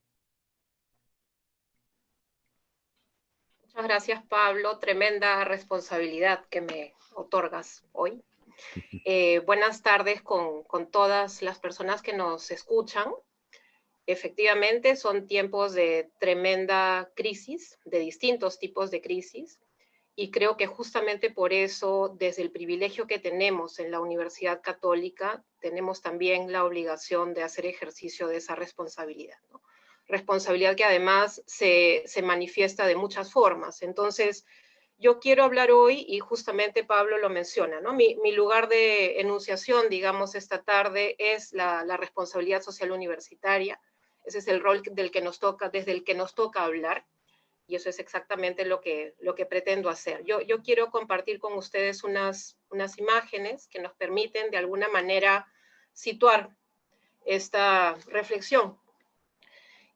Muchas gracias, Pablo. Tremenda responsabilidad que me otorgas hoy. Buenas tardes con todas las personas que nos escuchan. Efectivamente, son tiempos de tremenda crisis, de distintos tipos de crisis, y creo que justamente por eso, desde el privilegio que tenemos en la Universidad Católica, tenemos también la obligación de hacer ejercicio de esa responsabilidad, ¿no? Responsabilidad que además se manifiesta de muchas formas. Entonces, yo quiero hablar hoy, y justamente Pablo lo menciona, ¿no? Mi lugar de enunciación, digamos, esta tarde es la responsabilidad social universitaria. Ese es el rol desde el que nos toca hablar, y eso es exactamente lo que pretendo hacer. Yo quiero compartir con ustedes unas imágenes que nos permiten de alguna manera situar esta reflexión.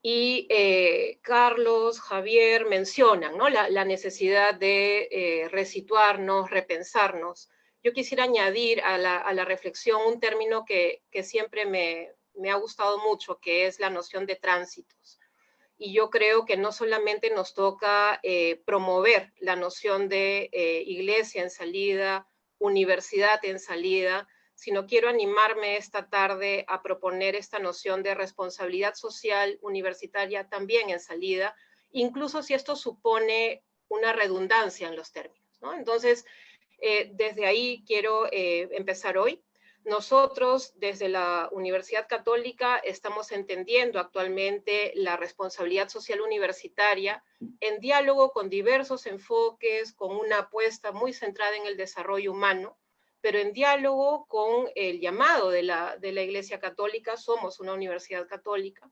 Y Carlos, Javier mencionan, ¿no?, la necesidad de resituarnos, repensarnos. Yo quisiera añadir a la reflexión un término que siempre me ha gustado mucho, que es la noción de tránsitos. Y yo creo que no solamente nos toca promover la noción de iglesia en salida, universidad en salida, sino quiero animarme esta tarde a proponer esta noción de responsabilidad social universitaria también en salida, incluso si esto supone una redundancia en los términos, ¿no? Entonces, desde ahí quiero empezar hoy. Nosotros, desde la Universidad Católica, estamos entendiendo actualmente la responsabilidad social universitaria en diálogo con diversos enfoques, con una apuesta muy centrada en el desarrollo humano, pero en diálogo con el llamado de la Iglesia Católica. Somos una universidad católica,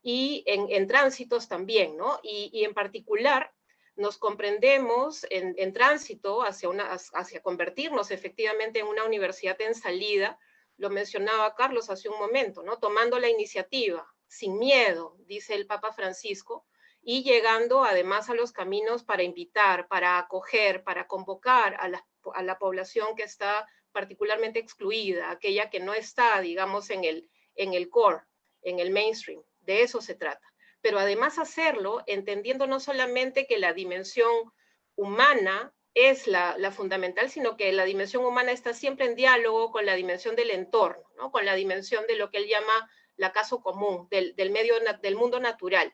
y en tránsitos también, ¿no? Y en particular, nos comprendemos en tránsito hacia convertirnos efectivamente en una universidad en salida. Lo mencionaba Carlos hace un momento, ¿no? Tomando la iniciativa, sin miedo, dice el Papa Francisco, y llegando además a los caminos para invitar, para acoger, para convocar a la población que está particularmente excluida, aquella que no está, digamos, en el core, en el mainstream. De eso se trata. Pero además hacerlo entendiendo no solamente que la dimensión humana es la fundamental, sino que la dimensión humana está siempre en diálogo con la dimensión del entorno, ¿no? Con la dimensión de lo que él llama la caso común, del mundo natural.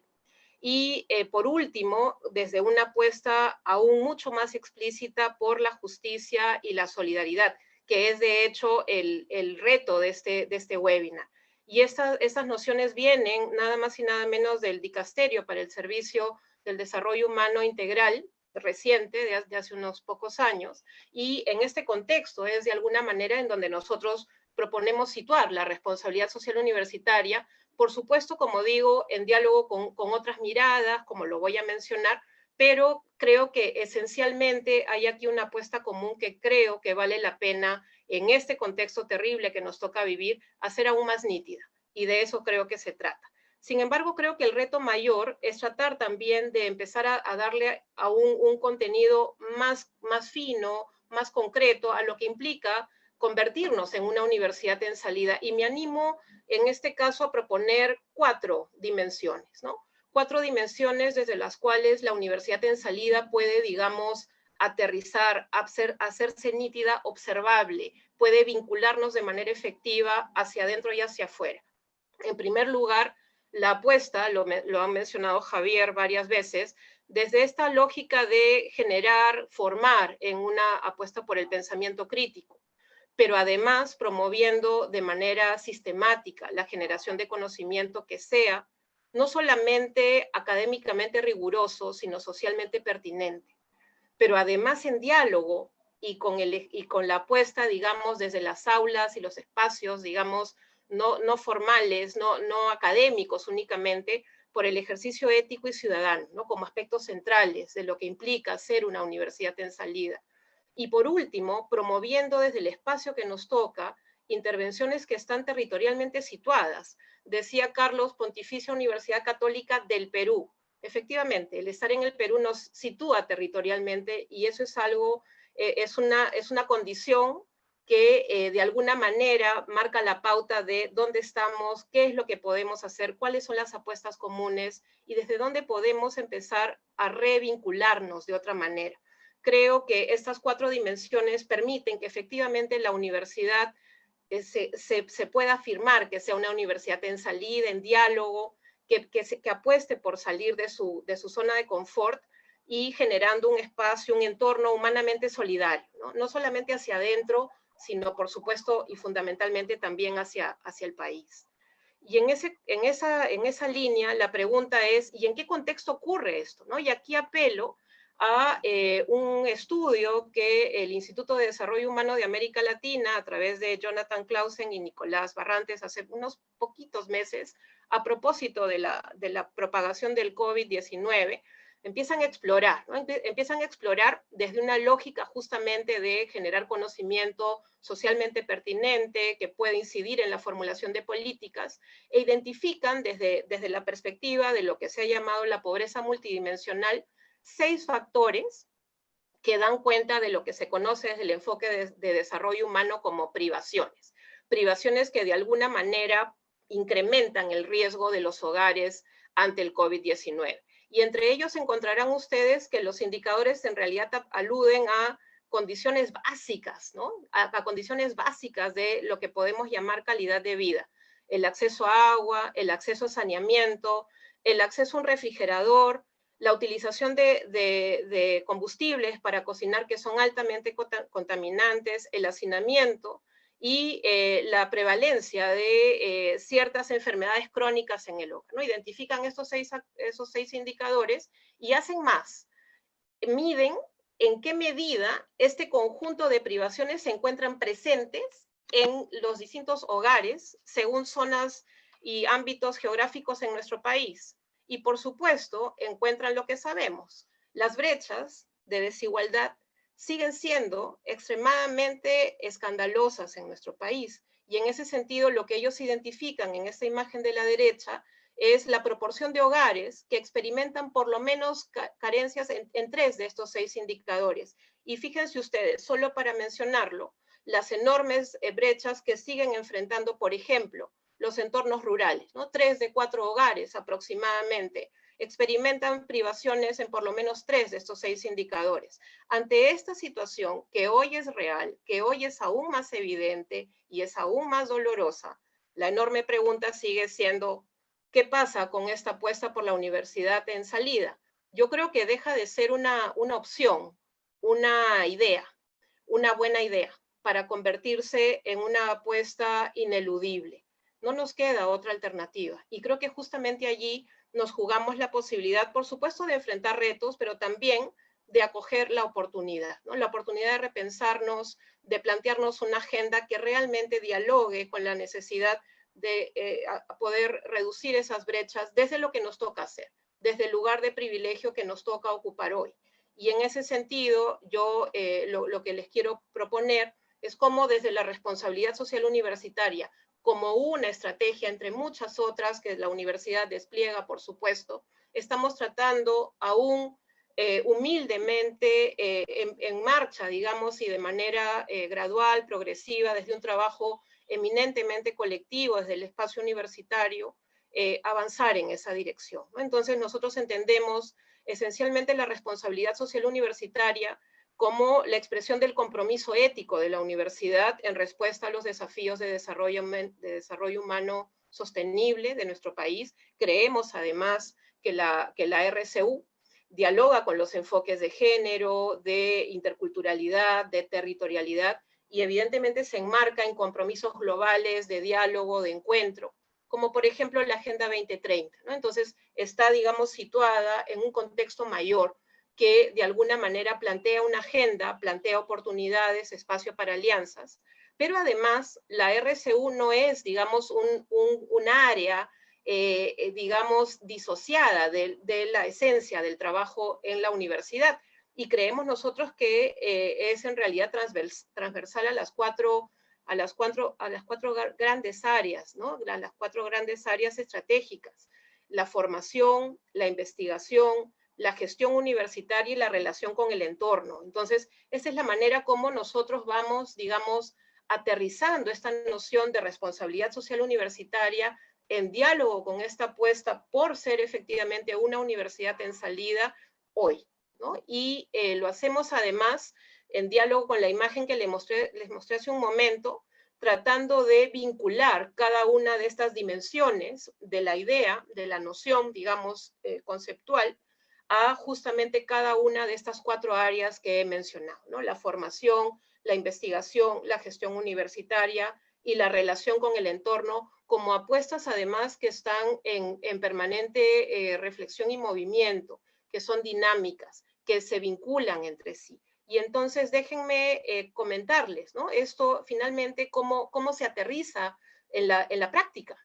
Y por último, desde una apuesta aún mucho más explícita por la justicia y la solidaridad, que es de hecho el reto de este webinar. Y estas nociones vienen nada más y nada menos del Dicasterio para el Servicio del Desarrollo Humano Integral, reciente, de hace unos pocos años, y en este contexto es de alguna manera en donde nosotros proponemos situar la responsabilidad social universitaria, por supuesto, como digo, en diálogo con otras miradas, como lo voy a mencionar, pero creo que esencialmente hay aquí una apuesta común que creo que vale la pena en este contexto terrible que nos toca vivir, hacer aún más nítida, y de eso creo que se trata. Sin embargo, creo que el reto mayor es tratar también de empezar a darle a un contenido más fino, más concreto, a lo que implica convertirnos en una universidad en salida, y me animo en este caso a proponer 4 dimensiones, ¿no? 4 dimensiones desde las cuales la universidad en salida puede, digamos, aterrizar, hacerse nítida, observable, puede vincularnos de manera efectiva hacia adentro y hacia afuera. En primer lugar, la apuesta, lo ha mencionado Javier varias veces, desde esta lógica de generar, formar en una apuesta por el pensamiento crítico, pero además promoviendo de manera sistemática la generación de conocimiento que sea no solamente académicamente riguroso, sino socialmente pertinente, pero además en diálogo y con la apuesta, digamos, desde las aulas y los espacios, digamos, no formales, no académicos únicamente, por el ejercicio ético y ciudadano, ¿no? Como aspectos centrales de lo que implica ser una universidad en salida. Y por último, promoviendo desde el espacio que nos toca intervenciones que están territorialmente situadas. Decía Carlos, Pontificia Universidad Católica del Perú. Efectivamente, el estar en el Perú nos sitúa territorialmente, y eso es algo, es una condición que de alguna manera marca la pauta de dónde estamos, qué es lo que podemos hacer, cuáles son las apuestas comunes y desde dónde podemos empezar a revincularnos de otra manera. Creo que estas 4 dimensiones permiten que efectivamente la universidad se pueda afirmar que sea una universidad en salida, en diálogo, que apueste por salir de su zona de confort y generando un espacio, un entorno humanamente solidario, ¿no? No solamente hacia adentro, sino por supuesto y fundamentalmente también hacia el país. Y en esa línea la pregunta es, ¿y en qué contexto ocurre esto, ¿no? Y aquí apelo a un estudio que el Instituto de Desarrollo Humano de América Latina, a través de Jonathan Clausen y Nicolás Barrantes, hace unos poquitos meses, a propósito de la propagación del COVID-19, empiezan a explorar, ¿no? Empiezan a explorar desde una lógica justamente de generar conocimiento socialmente pertinente, que puede incidir en la formulación de políticas, e identifican desde la perspectiva de lo que se ha llamado la pobreza multidimensional, 6 factores que dan cuenta de lo que se conoce desde el enfoque de desarrollo humano como privaciones. Privaciones que de alguna manera incrementan el riesgo de los hogares ante el COVID-19. Y entre ellos encontrarán ustedes que los indicadores en realidad aluden a condiciones básicas, ¿no? A condiciones básicas de lo que podemos llamar calidad de vida. El acceso a agua, el acceso a saneamiento, el acceso a un refrigerador, la utilización de combustibles para cocinar que son altamente contaminantes, el hacinamiento y la prevalencia de ciertas enfermedades crónicas en el hogar, ¿no? Identifican esos seis indicadores y hacen más. Miden en qué medida este conjunto de privaciones se encuentran presentes en los distintos hogares según zonas y ámbitos geográficos en nuestro país. Y por supuesto, encuentran lo que sabemos. Las brechas de desigualdad siguen siendo extremadamente escandalosas en nuestro país. Y en ese sentido, lo que ellos identifican en esta imagen de la derecha es la proporción de hogares que experimentan por lo menos carencias en 3 de estos 6 indicadores. Y fíjense ustedes, solo para mencionarlo, las enormes brechas que siguen enfrentando, por ejemplo, los entornos rurales, ¿no? 3 de 4 hogares aproximadamente experimentan privaciones en por lo menos 3 de estos 6 indicadores. Ante esta situación que hoy es real, que hoy es aún más evidente y es aún más dolorosa, la enorme pregunta sigue siendo, ¿qué pasa con esta apuesta por la universidad en salida? Yo creo que deja de ser una opción, una idea, una buena idea, para convertirse en una apuesta ineludible. No nos queda otra alternativa. Y creo que justamente allí nos jugamos la posibilidad, por supuesto, de enfrentar retos, pero también de acoger la oportunidad, ¿no? La oportunidad de repensarnos, de plantearnos una agenda que realmente dialogue con la necesidad de poder reducir esas brechas desde lo que nos toca hacer, desde el lugar de privilegio que nos toca ocupar hoy. Y en ese sentido, yo lo que les quiero proponer es cómo desde la responsabilidad social universitaria, como una estrategia entre muchas otras que la universidad despliega, por supuesto, estamos tratando aún humildemente en marcha, digamos, y de manera gradual, progresiva, desde un trabajo eminentemente colectivo, desde el espacio universitario, avanzar en esa dirección, ¿no? Entonces nosotros entendemos esencialmente la responsabilidad social universitaria como la expresión del compromiso ético de la universidad en respuesta a los desafíos de desarrollo humano sostenible de nuestro país. Creemos además que la RCU dialoga con los enfoques de género, de interculturalidad, de territorialidad, y evidentemente se enmarca en compromisos globales de diálogo, de encuentro, como por ejemplo la Agenda 2030, ¿no? Entonces está, digamos, situada en un contexto mayor que de alguna manera plantea una agenda, plantea oportunidades, espacio para alianzas, pero además la RCU no es, digamos, un área, digamos, disociada de la esencia del trabajo en la universidad, y creemos nosotros que es en realidad transversal a las cuatro grandes áreas, ¿no? A las 4 grandes áreas estratégicas: la formación, la investigación, la gestión universitaria y la relación con el entorno. Entonces, esa es la manera como nosotros vamos, digamos, aterrizando esta noción de responsabilidad social universitaria en diálogo con esta apuesta por ser efectivamente una universidad en salida hoy, ¿no? Y lo hacemos además en diálogo con la imagen que les mostré hace un momento, tratando de vincular cada una de estas dimensiones de la idea, de la noción, digamos, conceptual, a justamente cada una de estas 4 áreas que he mencionado, ¿no? La formación, la investigación, la gestión universitaria y la relación con el entorno, como apuestas además que están en permanente reflexión y movimiento, que son dinámicas, que se vinculan entre sí. Y entonces déjenme comentarles, ¿no? Esto finalmente cómo se aterriza en la práctica.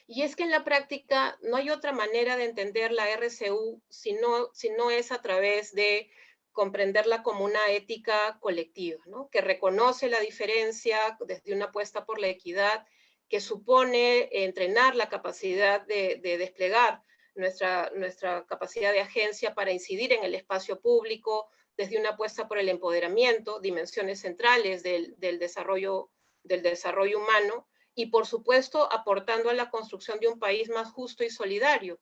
Y es que en la práctica no hay otra manera de entender la RCU si no es a través de comprenderla como una ética colectiva, ¿no? Que reconoce la diferencia desde una apuesta por la equidad, que supone entrenar la capacidad de desplegar nuestra capacidad de agencia para incidir en el espacio público, desde una apuesta por el empoderamiento, dimensiones centrales del desarrollo humano, y por supuesto aportando a la construcción de un país más justo y solidario.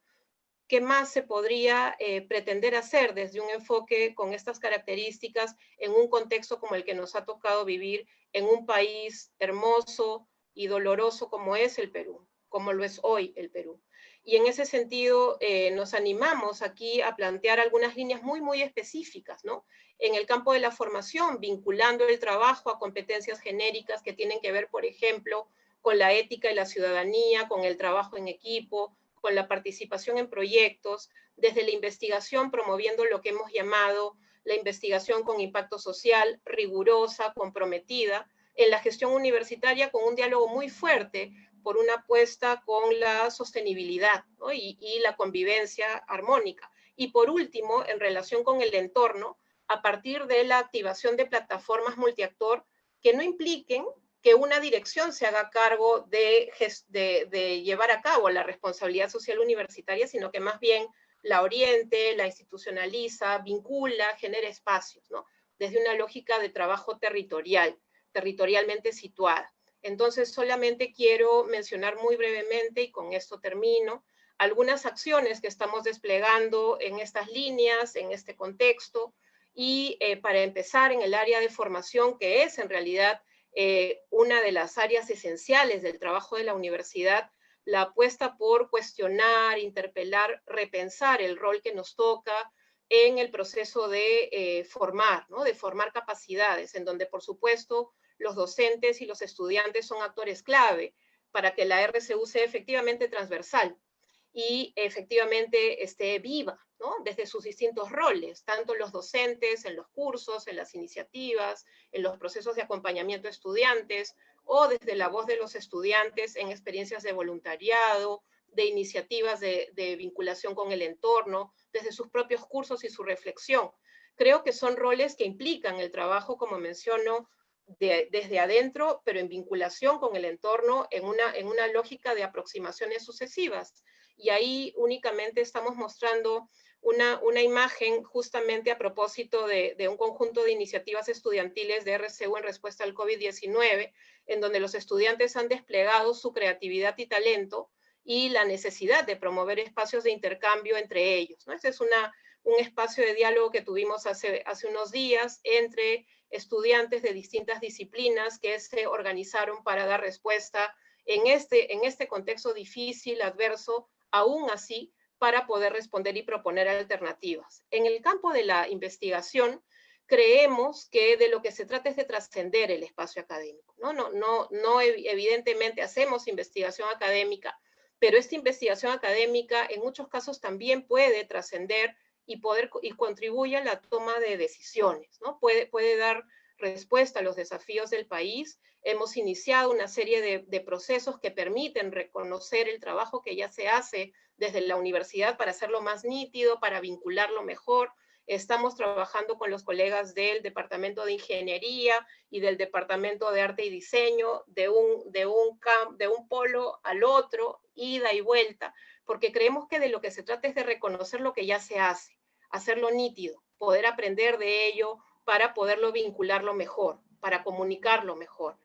¿qué más se podría pretender hacer desde un enfoque con estas características en un contexto como el que nos ha tocado vivir en un país hermoso y doloroso como es el Perú, como lo es hoy el Perú? Y en ese sentido nos animamos aquí a plantear algunas líneas muy específicas, ¿no? En el campo de la formación, vinculando el trabajo a competencias genéricas que tienen que ver, por ejemplo, con la ética y la ciudadanía, con el trabajo en equipo, con la participación en proyectos, desde la investigación promoviendo lo que hemos llamado la investigación con impacto social, rigurosa, comprometida, en la gestión universitaria con un diálogo muy fuerte por una apuesta con la sostenibilidad, ¿no? y la convivencia armónica. Y por último, en relación con el entorno, a partir de la activación de plataformas multiactor que no impliquen que una dirección se haga cargo de llevar a cabo la responsabilidad social universitaria, sino que más bien la oriente, la institucionaliza, vincula, genera espacios, ¿no? Desde una lógica de trabajo territorial, territorialmente situada. Entonces, solamente quiero mencionar muy brevemente, y con esto termino, algunas acciones que estamos desplegando en estas líneas, en este contexto, y para empezar en el área de formación, que es en realidad una de las áreas esenciales del trabajo de la universidad, la apuesta por cuestionar, interpelar, repensar el rol que nos toca en el proceso de formar, ¿no? De formar capacidades, en donde por supuesto los docentes y los estudiantes son actores clave para que la RCU sea efectivamente transversal y efectivamente esté viva, ¿no? Desde sus distintos roles, tanto los docentes, en los cursos, en las iniciativas, en los procesos de acompañamiento a estudiantes, o desde la voz de los estudiantes en experiencias de voluntariado, de iniciativas de vinculación con el entorno, desde sus propios cursos y su reflexión. Creo que son roles que implican el trabajo, como menciono, desde adentro, pero en vinculación con el entorno, en una lógica de aproximaciones sucesivas. Y ahí únicamente estamos mostrando una imagen justamente a propósito de un conjunto de iniciativas estudiantiles de RCU en respuesta al COVID-19, en donde los estudiantes han desplegado su creatividad y talento y la necesidad de promover espacios de intercambio entre ellos, ¿no? Este es un espacio de diálogo que tuvimos hace unos días entre estudiantes de distintas disciplinas que se organizaron para dar respuesta en este contexto difícil, adverso, aún así, para poder responder y proponer alternativas. En el campo de la investigación, creemos que de lo que se trata es de trascender el espacio académico, ¿no? No evidentemente hacemos investigación académica, pero esta investigación académica en muchos casos también puede trascender y contribuye a la toma de decisiones, ¿no? Puede dar respuesta a los desafíos del país. Hemos iniciado una serie de procesos que permiten reconocer el trabajo que ya se hace desde la universidad para hacerlo más nítido, para vincularlo mejor. Estamos trabajando con los colegas del Departamento de Ingeniería y del Departamento de Arte y Diseño, de un polo al otro, ida y vuelta, porque creemos que de lo que se trata es de reconocer lo que ya se hace, hacerlo nítido, poder aprender de ello para poderlo vincularlo mejor, para comunicarlo mejor.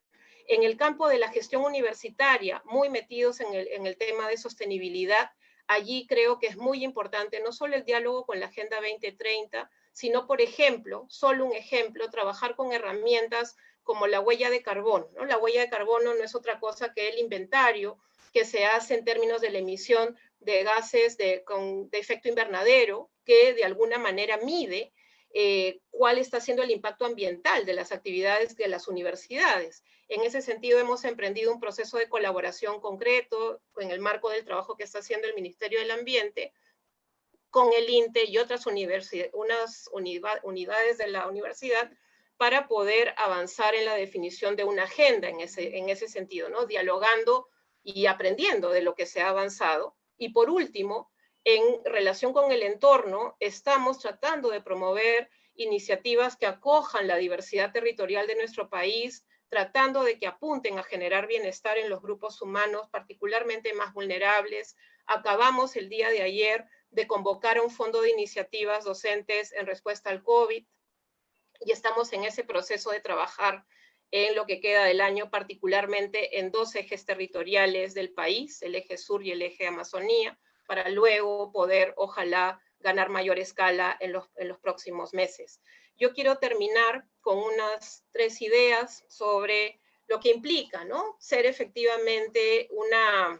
En el campo de la gestión universitaria, muy metidos en el tema de sostenibilidad, allí creo que es muy importante no solo el diálogo con la Agenda 2030, sino, por ejemplo, solo un ejemplo, trabajar con herramientas como la huella de carbono, ¿no? La huella de carbono no es otra cosa que el inventario que se hace en términos de la emisión de gases de efecto invernadero, que de alguna manera mide cuál está siendo el impacto ambiental de las actividades de las universidades. En ese sentido, hemos emprendido un proceso de colaboración concreto en el marco del trabajo que está haciendo el Ministerio del Ambiente con el INTE y otras unidades de la universidad para poder avanzar en la definición de una agenda en ese sentido, ¿no? Dialogando y aprendiendo de lo que se ha avanzado. Y por último, en relación con el entorno, estamos tratando de promover iniciativas que acojan la diversidad territorial de nuestro país, tratando de que apunten a generar bienestar en los grupos humanos, particularmente más vulnerables. Acabamos el día de ayer de convocar a un fondo de iniciativas docentes en respuesta al COVID, y estamos en ese proceso de trabajar en lo que queda del año, particularmente en 2 ejes territoriales del país, el eje sur y el eje Amazonía, para luego poder, ojalá, ganar mayor escala en los próximos meses. Yo quiero terminar con unas 3 ideas sobre lo que implica, ¿no? Ser efectivamente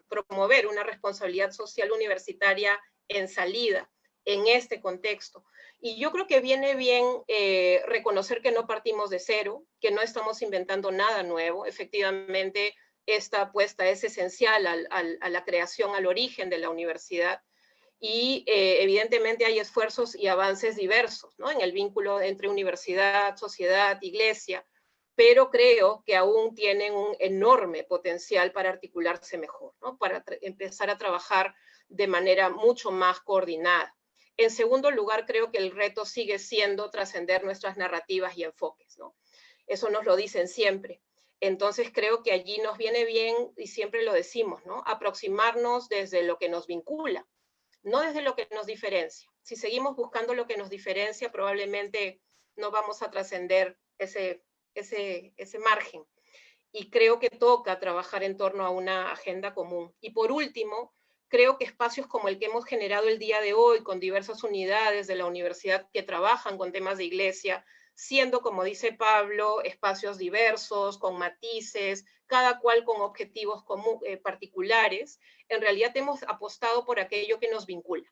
promover una responsabilidad social universitaria en salida, en este contexto. Y yo creo que viene bien reconocer que no partimos de cero, que no estamos inventando nada nuevo. Efectivamente, esta apuesta es esencial a la creación, al origen de la universidad. Y evidentemente hay esfuerzos y avances diversos, ¿no? En el vínculo entre universidad, sociedad, iglesia, pero creo que aún tienen un enorme potencial para articularse mejor, ¿no? Para empezar a trabajar de manera mucho más coordinada. En segundo lugar, creo que el reto sigue siendo trascender nuestras narrativas y enfoques, ¿no? Eso nos lo dicen siempre. Entonces creo que allí nos viene bien, y siempre lo decimos, ¿no? Aproximarnos desde lo que nos vincula, no desde lo que nos diferencia. Si seguimos buscando lo que nos diferencia, probablemente no vamos a trascender ese margen. Y creo que toca trabajar en torno a una agenda común. Y por último, creo que espacios como el que hemos generado el día de hoy, con diversas unidades de la universidad que trabajan con temas de iglesia, siendo, como dice Pablo, espacios diversos, con matices, cada cual con objetivos particulares, en realidad hemos apostado por aquello que nos vincula.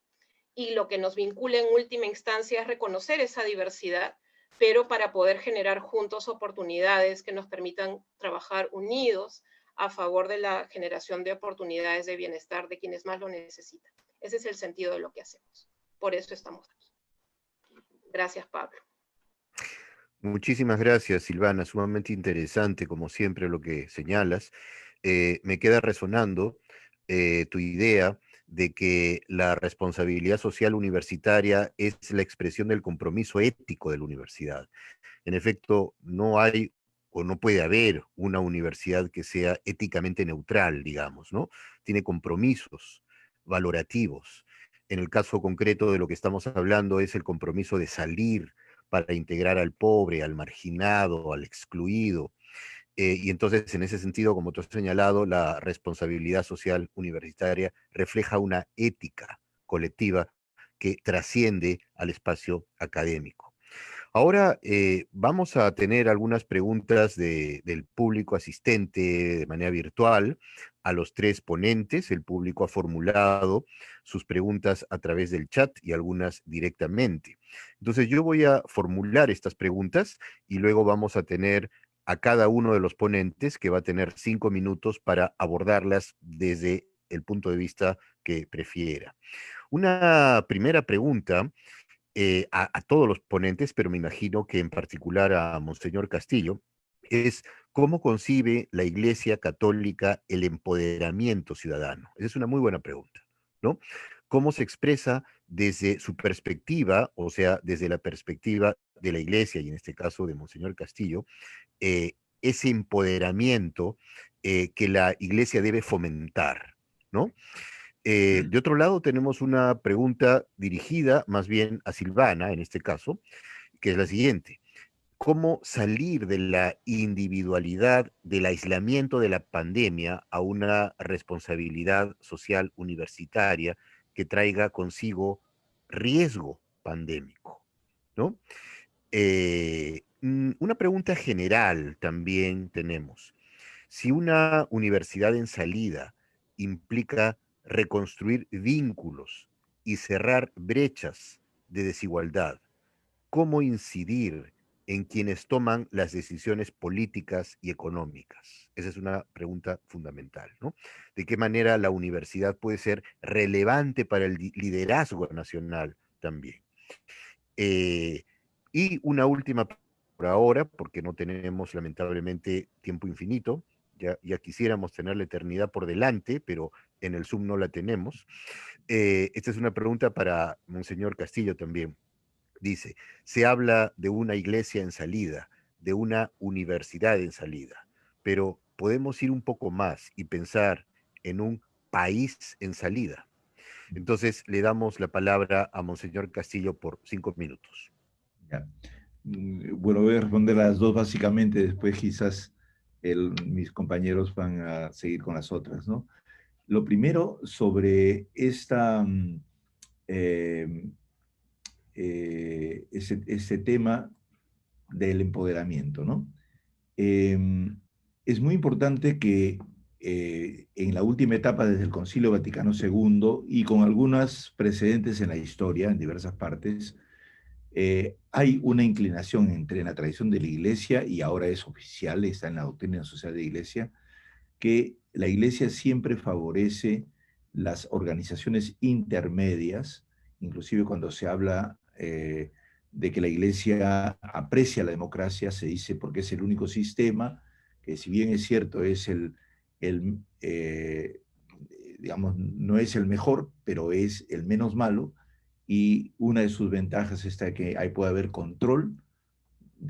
Y lo que nos vincula en última instancia es reconocer esa diversidad, pero para poder generar juntos oportunidades que nos permitan trabajar unidos a favor de la generación de oportunidades de bienestar de quienes más lo necesitan. Ese es el sentido de lo que hacemos. Por eso estamos aquí. Gracias, Pablo. Muchísimas gracias, Silvana. Sumamente interesante, como siempre, lo que señalas. Me queda resonando tu idea de que la responsabilidad social universitaria es la expresión del compromiso ético de la universidad. En efecto, no hay o no puede haber una universidad que sea éticamente neutral, digamos, ¿no? Tiene compromisos valorativos. En el caso concreto de lo que estamos hablando es el compromiso de salir para integrar al pobre, al marginado, al excluido. Y entonces, en ese sentido, como tú has señalado, la responsabilidad social universitaria refleja una ética colectiva que trasciende al espacio académico. Ahora vamos a tener algunas preguntas del público asistente de manera virtual a los 3 ponentes. El público ha formulado sus preguntas a través del chat y algunas directamente. Entonces yo voy a formular estas preguntas y luego vamos a tener a cada uno de los ponentes que va a tener 5 minutos para abordarlas desde el punto de vista que prefiera. Una primera pregunta a todos los ponentes, pero me imagino que en particular a Monseñor Castillo, es cómo concibe la Iglesia Católica el empoderamiento ciudadano. Esa es una muy buena pregunta, ¿no? ¿Cómo se expresa desde su perspectiva, o sea, desde la perspectiva de la Iglesia, y en este caso de Monseñor Castillo, ese empoderamiento que la Iglesia debe fomentar, ¿no? De otro lado, tenemos una pregunta dirigida más bien a Silvana, en este caso, que es la siguiente. ¿Cómo salir de la individualidad, del aislamiento de la pandemia a una responsabilidad social universitaria que traiga consigo riesgo pandémico? ¿No? Una pregunta general también tenemos. Si una universidad en salida implica reconstruir vínculos y cerrar brechas de desigualdad, ¿cómo incidir en quienes toman las decisiones políticas y económicas? Esa es una pregunta fundamental, ¿no? ¿De qué manera la universidad puede ser relevante para el liderazgo nacional también? Y una última por ahora, porque no tenemos lamentablemente tiempo infinito, ya quisiéramos tener la eternidad por delante, pero en el Zoom no la tenemos. Esta es una pregunta para Monseñor Castillo también. Dice, se habla de una iglesia en salida, de una universidad en salida, pero podemos ir un poco más y pensar en un país en salida. Entonces le damos la palabra a Monseñor Castillo por 5 minutos. Ya. Bueno, voy a responder las dos básicamente, después quizás mis compañeros van a seguir con las otras, ¿no? Lo primero sobre ese tema del empoderamiento, ¿no? Es muy importante que en la última etapa desde el Concilio Vaticano II y con algunos precedentes en la historia, en diversas partes, hay una inclinación entre la tradición de la Iglesia, y ahora es oficial, está en la doctrina social de la Iglesia, que la Iglesia siempre favorece las organizaciones intermedias, inclusive cuando se habla de que la Iglesia aprecia la democracia, se dice porque es el único sistema, que si bien es cierto es digamos, no es el mejor, pero es el menos malo, y una de sus ventajas está que ahí puede haber control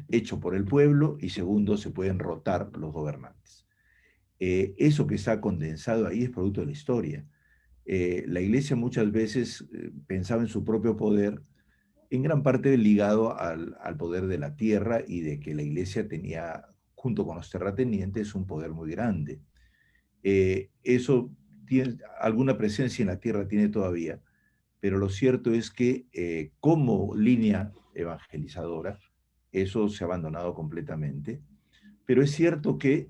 hecho por el pueblo, y segundo, se pueden rotar los gobernantes. Eso que está condensado ahí es producto de la historia. La Iglesia muchas veces pensaba en su propio poder, en gran parte ligado al poder de la tierra, y de que la Iglesia tenía, junto con los terratenientes, un poder muy grande. Eso tiene alguna presencia en la tierra, tiene todavía, pero lo cierto es que como línea evangelizadora, eso se ha abandonado completamente. Pero es cierto que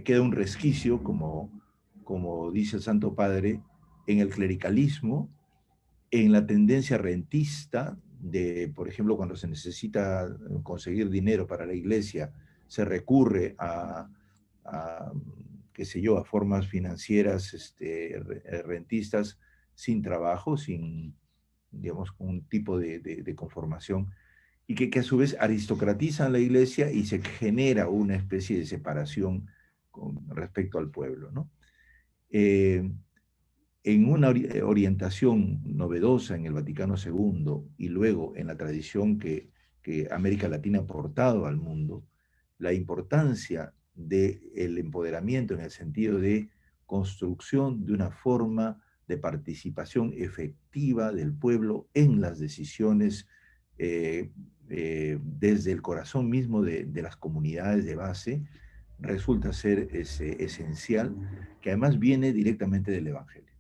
queda un resquicio, como dice el Santo Padre, en el clericalismo, en la tendencia rentista, de, por ejemplo, cuando se necesita conseguir dinero para la iglesia, se recurre a qué sé yo, a formas financieras rentistas, sin trabajo, sin, digamos, un tipo de conformación, y que a su vez aristocratizan la iglesia, y se genera una especie de separación con respecto al pueblo, ¿no? En una orientación novedosa en el Vaticano II, y luego en la tradición que América Latina ha aportado al mundo, la importancia del empoderamiento en el sentido de construcción de una forma de participación efectiva del pueblo en las decisiones desde el corazón mismo de las comunidades de base, resulta ser esencial, que además viene directamente del Evangelio.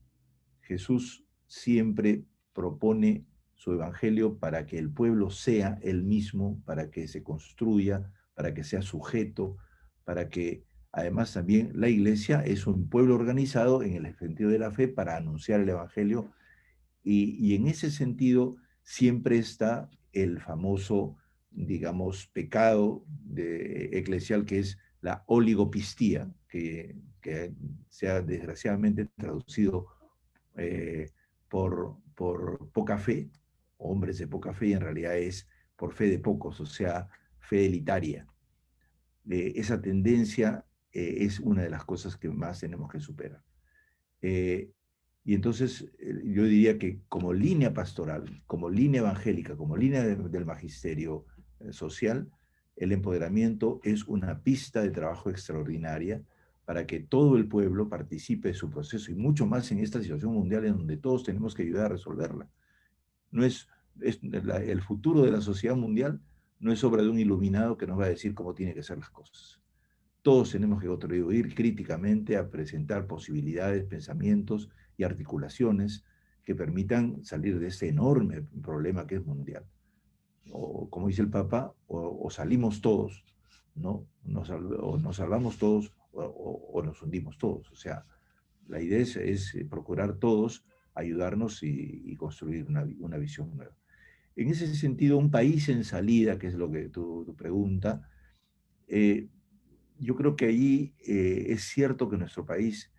Jesús siempre propone su evangelio para que el pueblo sea el mismo, para que se construya, para que sea sujeto, para que además también la iglesia es un pueblo organizado en el sentido de la fe para anunciar el evangelio, y en ese sentido siempre está el famoso, digamos, pecado eclesial, que es la oligopistía, que se ha desgraciadamente traducido por poca fe, hombres de poca fe, y en realidad es por fe de pocos, o sea, fe elitaria. Esa tendencia es una de las cosas que más tenemos que superar. Y entonces yo diría que como línea pastoral, como línea evangélica, como línea del magisterio social, el empoderamiento es una pista de trabajo extraordinaria para que todo el pueblo participe de su proceso, y mucho más en esta situación mundial en donde todos tenemos que ayudar a resolverla. No el futuro de la sociedad mundial no es obra de un iluminado que nos va a decir cómo tienen que ser las cosas. Todos tenemos que contribuir críticamente a presentar posibilidades, pensamientos y articulaciones que permitan salir de este enorme problema que es mundial. O como dice el Papa, o salimos todos, ¿no? O nos salvamos todos, o nos hundimos todos. O sea, la idea es procurar todos ayudarnos y construir una visión nueva. En ese sentido, un país en salida, que es lo que tu pregunta, yo creo que ahí es cierto que nuestro país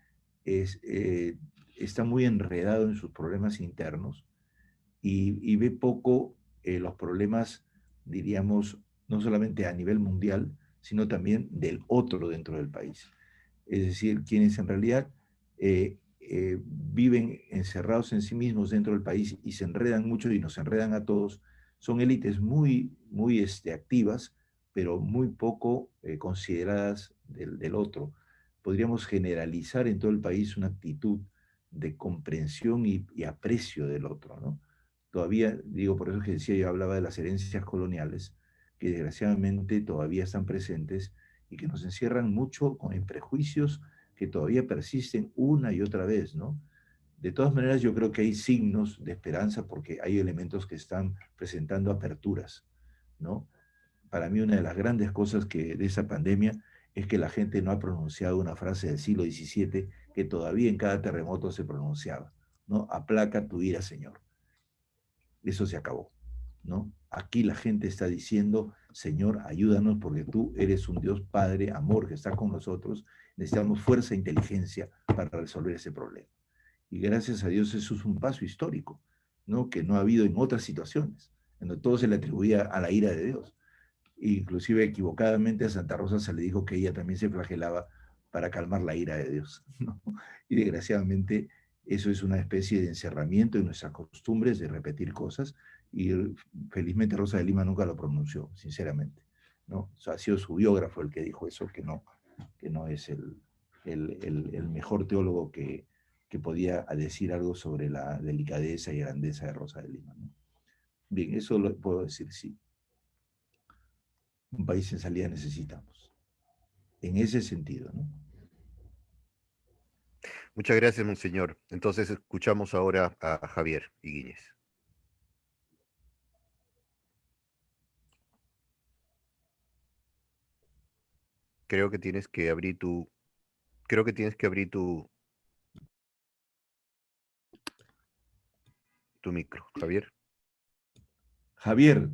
está muy enredado en sus problemas internos, y ve poco los problemas, diríamos, no solamente a nivel mundial, sino también del otro dentro del país. Es decir, quienes en realidad viven encerrados en sí mismos dentro del país y se enredan mucho y nos enredan a todos, son élites muy activas, pero muy poco consideradas del otro. Podríamos generalizar en todo el país una actitud de comprensión y aprecio del otro, ¿no? Todavía, digo, por eso que decía, yo hablaba de las herencias coloniales, que desgraciadamente todavía están presentes y que nos encierran mucho en prejuicios que todavía persisten una y otra vez, ¿no? De todas maneras, yo creo que hay signos de esperanza porque hay elementos que están presentando aperturas, ¿no? Para mí una de las grandes cosas de esa pandemia es que la gente no ha pronunciado una frase del siglo XVII que todavía en cada terremoto se pronunciaba, ¿no? Aplaca tu ira, Señor. Eso se acabó, ¿no? Aquí la gente está diciendo, Señor, ayúdanos porque tú eres un Dios Padre, amor, que está con nosotros. Necesitamos fuerza e inteligencia para resolver ese problema. Y gracias a Dios eso es un paso histórico, ¿no? Que no ha habido en otras situaciones, en donde todo se le atribuía a la ira de Dios. Inclusive equivocadamente a Santa Rosa se le dijo que ella también se flagelaba para calmar la ira de Dios, ¿no? Y desgraciadamente eso es una especie de encerramiento en nuestras costumbres de repetir cosas y felizmente Rosa de Lima nunca lo pronunció, sinceramente, ¿no? O sea, ha sido su biógrafo el que dijo eso, que no es el mejor teólogo que podía decir algo sobre la delicadeza y grandeza de Rosa de Lima, ¿no? Bien, eso lo puedo decir, sí. Un país en salida necesitamos. En ese sentido, ¿no? Muchas gracias, monseñor. Entonces escuchamos ahora a Javier Higuíñez. Creo que tienes que abrir tu micro, Javier. Javier,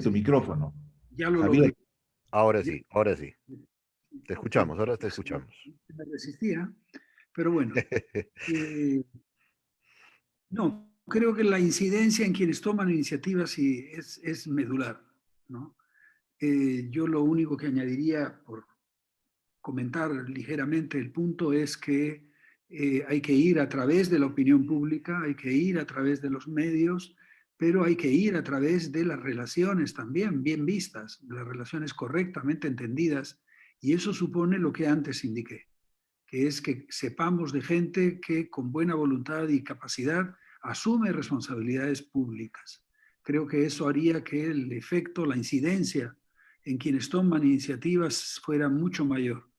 tu micrófono. Ya lo Javier. logré. Ahora sí. Te escuchamos, Ok. ahora te escuchamos. Me resistía, pero bueno. No, creo que la incidencia en quienes toman iniciativas sí es medular, ¿no? Yo lo único que añadiría, por comentar ligeramente el punto, es que hay que ir a través de la opinión pública, hay que ir a través de los medios, pero hay que ir a través de las relaciones también, bien vistas, las relaciones correctamente entendidas, y eso supone lo que antes indiqué, que es que sepamos de gente que con buena voluntad y capacidad asume responsabilidades públicas. Creo que eso haría que el efecto, la incidencia en quienes toman iniciativas fuera mucho mayor.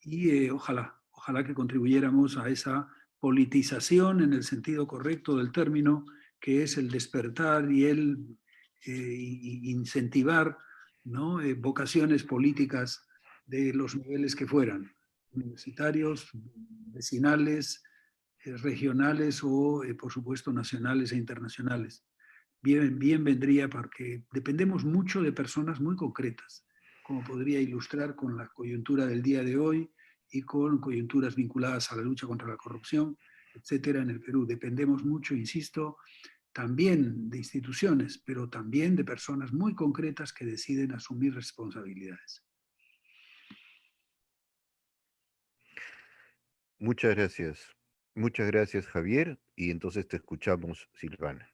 Y ojalá que contribuyéramos a esa politización en el sentido correcto del término, que es el despertar y el incentivar, ¿no? Vocaciones políticas de los niveles que fueran, universitarios, vecinales, regionales o, por supuesto, nacionales e internacionales. Bien vendría porque dependemos mucho de personas muy concretas, como podría ilustrar con la coyuntura del día de hoy y con coyunturas vinculadas a la lucha contra la corrupción, etcétera, en el Perú. Dependemos mucho, insisto, también de instituciones, pero también de personas muy concretas que deciden asumir responsabilidades. Muchas gracias, Javier, y entonces te escuchamos, Silvana.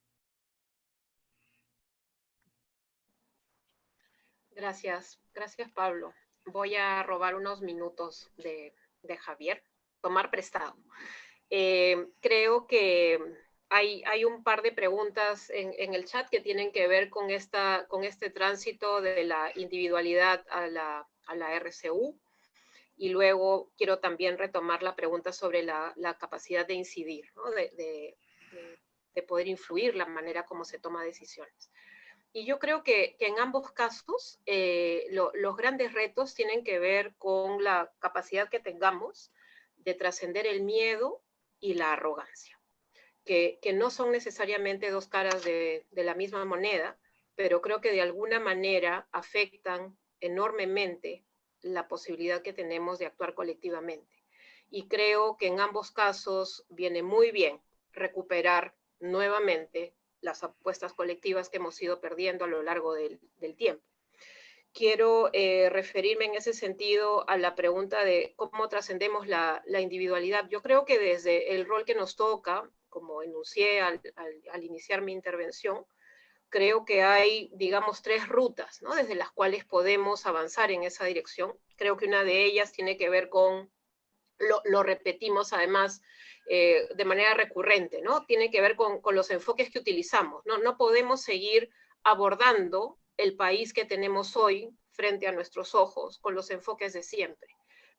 Gracias, Pablo. Voy a robar unos minutos de Javier, tomar prestado. Creo que hay un par de preguntas en el chat que tienen que ver con este tránsito de la individualidad a la RCU. Y luego quiero también retomar la pregunta sobre la capacidad de incidir, ¿no? de poder influir la manera como se toma decisiones. Y yo creo que en ambos casos los grandes retos tienen que ver con la capacidad que tengamos de trascender el miedo y la arrogancia, que no son necesariamente dos caras de la misma moneda, pero creo que de alguna manera afectan enormemente la posibilidad que tenemos de actuar colectivamente. Y creo que en ambos casos viene muy bien recuperar nuevamente las apuestas colectivas que hemos ido perdiendo a lo largo del tiempo. Quiero referirme en ese sentido a la pregunta de cómo trascendemos la individualidad. Yo creo que desde el rol que nos toca, como enuncié al iniciar mi intervención, creo que hay, digamos, 3 rutas, ¿no? Desde las cuales podemos avanzar en esa dirección. Creo que una de ellas tiene que ver con, lo repetimos además de manera recurrente, ¿no? Tiene que ver con los enfoques que utilizamos, ¿no? No podemos seguir abordando el país que tenemos hoy frente a nuestros ojos con los enfoques de siempre.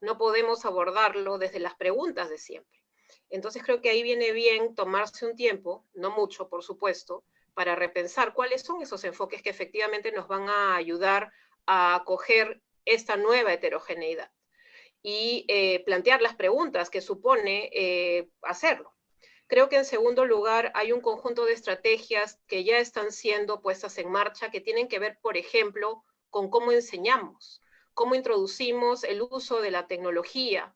no podemos abordarlo desde las preguntas de siempre. Entonces creo que ahí viene bien tomarse un tiempo, no mucho por supuesto, para repensar cuáles son esos enfoques que efectivamente nos van a ayudar a acoger esta nueva heterogeneidad y plantear las preguntas que supone hacerlo. Creo que en segundo lugar hay un conjunto de estrategias que ya están siendo puestas en marcha que tienen que ver, por ejemplo, con cómo enseñamos, cómo introducimos el uso de la tecnología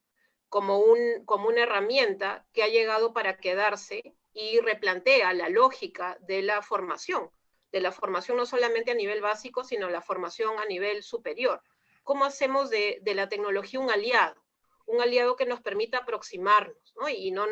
como una herramienta que ha llegado para quedarse y replantea la lógica de la formación no solamente a nivel básico, sino la formación a nivel superior. ¿Cómo hacemos de la tecnología un aliado que nos permita aproximarnos, ¿no? Y no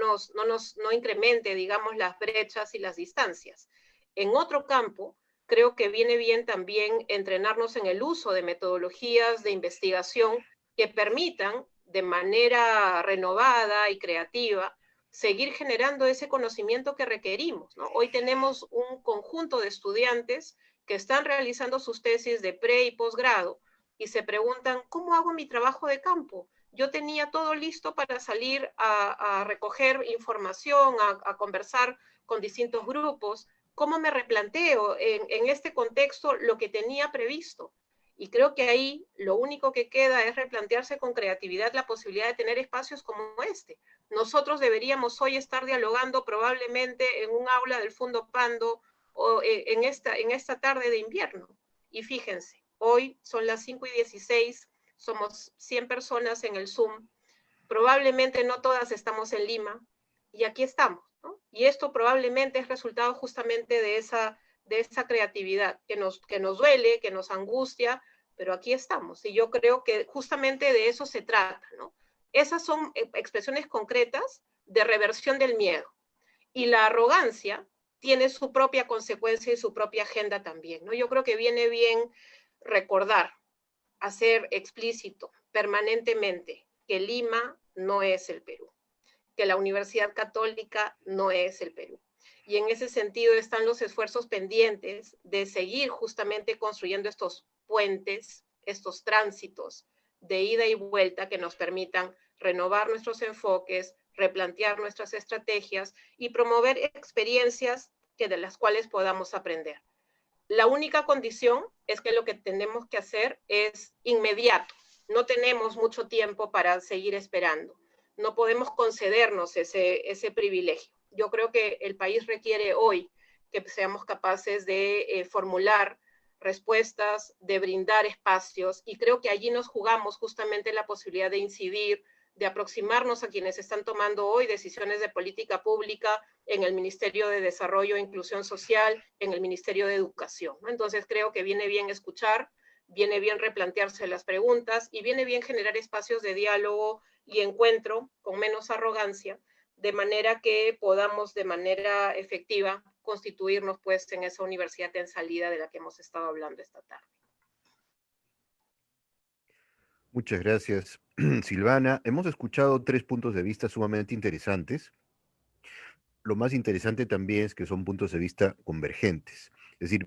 incremente, digamos, las brechas y las distancias? En otro campo, creo que viene bien también entrenarnos en el uso de metodologías de investigación que permitan, de manera renovada y creativa, seguir generando ese conocimiento que requerimos, ¿no? Hoy tenemos un conjunto de estudiantes que están realizando sus tesis de pre y posgrado y se preguntan, ¿cómo hago mi trabajo de campo? Yo tenía todo listo para salir a recoger información, a conversar con distintos grupos. ¿Cómo me replanteo en este contexto lo que tenía previsto? Y creo que ahí lo único que queda es replantearse con creatividad la posibilidad de tener espacios como este. Nosotros deberíamos hoy estar dialogando probablemente en un aula del Fundo Pando o en esta tarde de invierno. Y fíjense, hoy son las 5:16, somos 100 personas en el Zoom, probablemente no todas estamos en Lima, y aquí estamos, ¿no? Y esto probablemente es resultado justamente de esa creatividad que nos duele, que nos angustia, pero aquí estamos. Y yo creo que justamente de eso se trata, ¿no? Esas son expresiones concretas de reversión del miedo. Y la arrogancia tiene su propia consecuencia y su propia agenda también, ¿no? Yo creo que viene bien recordar, hacer explícito permanentemente que Lima no es el Perú, que la Universidad Católica no es el Perú. Y en ese sentido están los esfuerzos pendientes de seguir justamente construyendo estos puentes, estos tránsitos de ida y vuelta que nos permitan renovar nuestros enfoques, replantear nuestras estrategias y promover experiencias de las cuales podamos aprender. La única condición es que lo que tenemos que hacer es inmediato. No tenemos mucho tiempo para seguir esperando. No podemos concedernos ese privilegio. Yo creo que el país requiere hoy que seamos capaces de formular respuestas, de brindar espacios, y creo que allí nos jugamos justamente la posibilidad de incidir, de aproximarnos a quienes están tomando hoy decisiones de política pública en el Ministerio de Desarrollo e Inclusión Social, en el Ministerio de Educación, ¿no? Entonces creo que viene bien escuchar, viene bien replantearse las preguntas y viene bien generar espacios de diálogo y encuentro con menos arrogancia, de manera que podamos de manera efectiva constituirnos pues en esa universidad en salida de la que hemos estado hablando esta tarde. Muchas gracias, Silvana. Hemos escuchado 3 puntos de vista sumamente interesantes. Lo más interesante también es que son puntos de vista convergentes, es decir,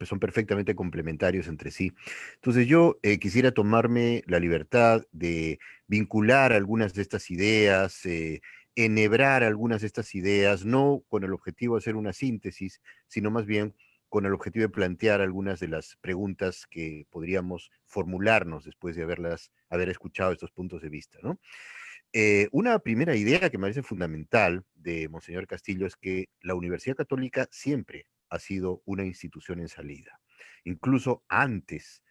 son perfectamente complementarios entre sí. Entonces yo quisiera tomarme la libertad de vincular algunas de estas ideas, enhebrar algunas de estas ideas, no con el objetivo de hacer una síntesis, sino más bien con el objetivo de plantear algunas de las preguntas que podríamos formularnos después de haber escuchado estos puntos de vista, ¿no? Una primera idea que me parece fundamental de Monseñor Castillo es que la Universidad Católica siempre ha sido una institución en salida, incluso antes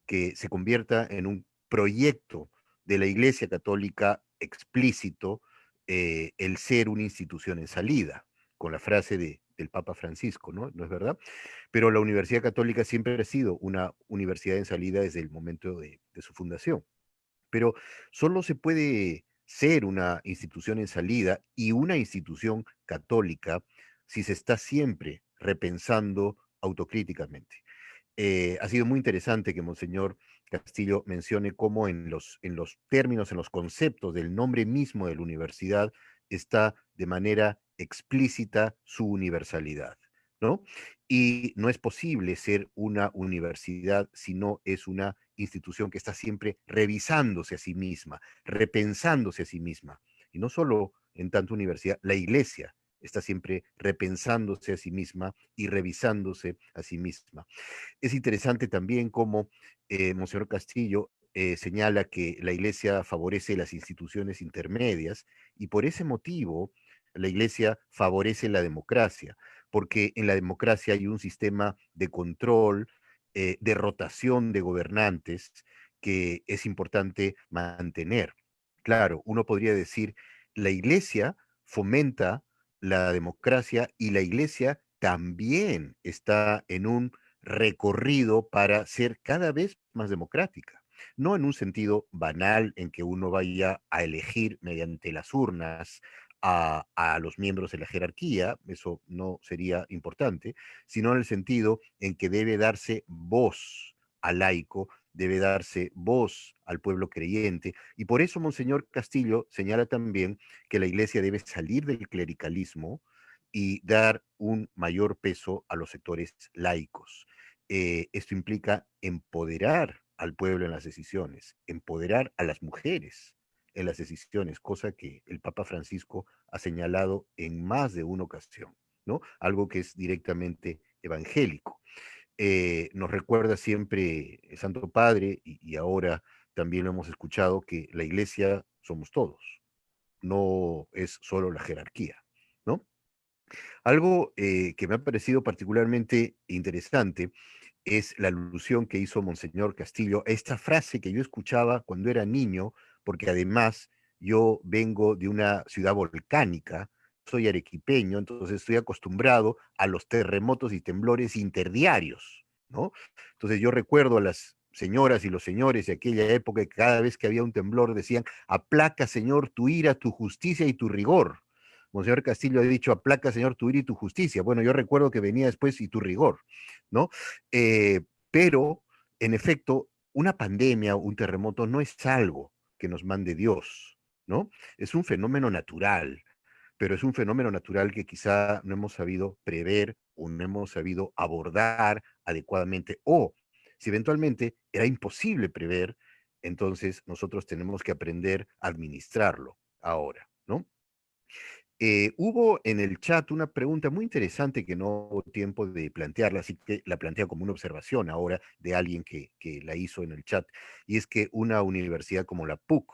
que se convierta en un proyecto de la Iglesia Católica explícito, el ser una institución en salida, con la frase del Papa Francisco, ¿no? ¿No es verdad? Pero la Universidad Católica siempre ha sido una universidad en salida desde el momento de su fundación. Pero solo se puede ser una institución en salida y una institución católica si se está siempre repensando autocríticamente. Ha sido muy interesante que Monseñor Castillo mencione cómo en los términos, en los conceptos del nombre mismo de la universidad está de manera explícita su universalidad, ¿no? Y no es posible ser una universidad si no es una institución que está siempre revisándose a sí misma, repensándose a sí misma. Y no solo en tanto universidad, la iglesia está siempre repensándose a sí misma y revisándose a sí misma. Es interesante también cómo Monseñor Castillo señala que la iglesia favorece las instituciones intermedias y por ese motivo la iglesia favorece la democracia, porque en la democracia hay un sistema de control, de rotación de gobernantes que es importante mantener. Claro, uno podría decir, la iglesia fomenta la democracia y la iglesia también está en un recorrido para ser cada vez más democrática. No en un sentido banal en que uno vaya a elegir mediante las urnas a los miembros de la jerarquía, eso no sería importante, sino en el sentido en que debe darse voz al laico, debe darse voz al pueblo creyente, y por eso Monseñor Castillo señala también que la iglesia debe salir del clericalismo y dar un mayor peso a los sectores laicos. Esto implica empoderar al pueblo en las decisiones, empoderar a las mujeres en las decisiones, cosa que el Papa Francisco ha señalado en más de una ocasión, ¿no? Algo que es directamente evangélico. Nos recuerda siempre el Santo Padre, y ahora también lo hemos escuchado, que la iglesia somos todos, no es solo la jerarquía, ¿no? Algo que me ha parecido particularmente interesante es la alusión que hizo Monseñor Castillo a esta frase que yo escuchaba cuando era niño, porque además yo vengo de una ciudad volcánica, soy arequipeño, entonces estoy acostumbrado a los terremotos y temblores interdiarios, ¿no? Entonces yo recuerdo a las señoras y los señores de aquella época que cada vez que había un temblor decían, aplaca, Señor, tu ira, tu justicia y tu rigor. Monseñor Castillo ha dicho, aplaca, Señor, tu ira y tu justicia. Bueno, yo recuerdo que venía después y tu rigor, ¿no? Pero, en efecto, una pandemia, un terremoto, no es algo que nos mande Dios, ¿no? Es un fenómeno natural, pero es un fenómeno natural que quizá no hemos sabido prever o no hemos sabido abordar adecuadamente, o si eventualmente era imposible prever, entonces nosotros tenemos que aprender a administrarlo ahora, ¿no? Hubo en el chat una pregunta muy interesante que no hubo tiempo de plantearla, así que la planteo como una observación ahora de alguien que la hizo en el chat, y es que una universidad como la PUC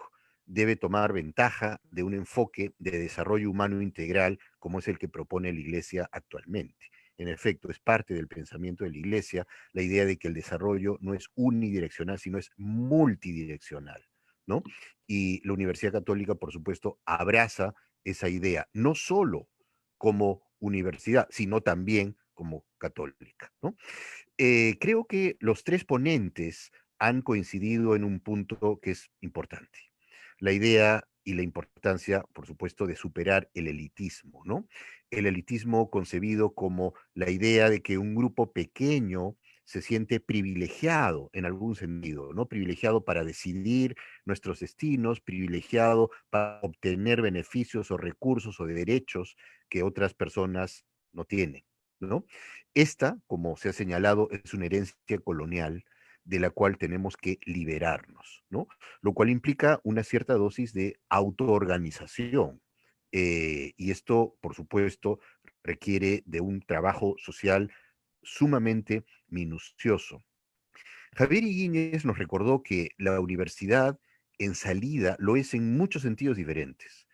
debe tomar ventaja de un enfoque de desarrollo humano integral como es el que propone la Iglesia actualmente. En efecto, es parte del pensamiento de la Iglesia la idea de que el desarrollo no es unidireccional, sino es multidireccional, ¿no? Y la Universidad Católica, por supuesto, abraza esa idea, no solo como universidad, sino también como católica, ¿no? Creo que los tres ponentes han coincidido en un punto que es importante. La idea y la importancia, por supuesto, de superar el elitismo, ¿no? El elitismo concebido como la idea de que un grupo pequeño se siente privilegiado en algún sentido, ¿no? Privilegiado para decidir nuestros destinos, privilegiado para obtener beneficios o recursos o derechos que otras personas no tienen, ¿no? Esta, como se ha señalado, es una herencia colonial de la cual tenemos que liberarnos, ¿no? Lo cual implica una cierta dosis de autoorganización. Y esto, por supuesto, requiere de un trabajo social sumamente minucioso. Javier Higuíñez nos recordó que la universidad en salida lo es en muchos sentidos diferentes.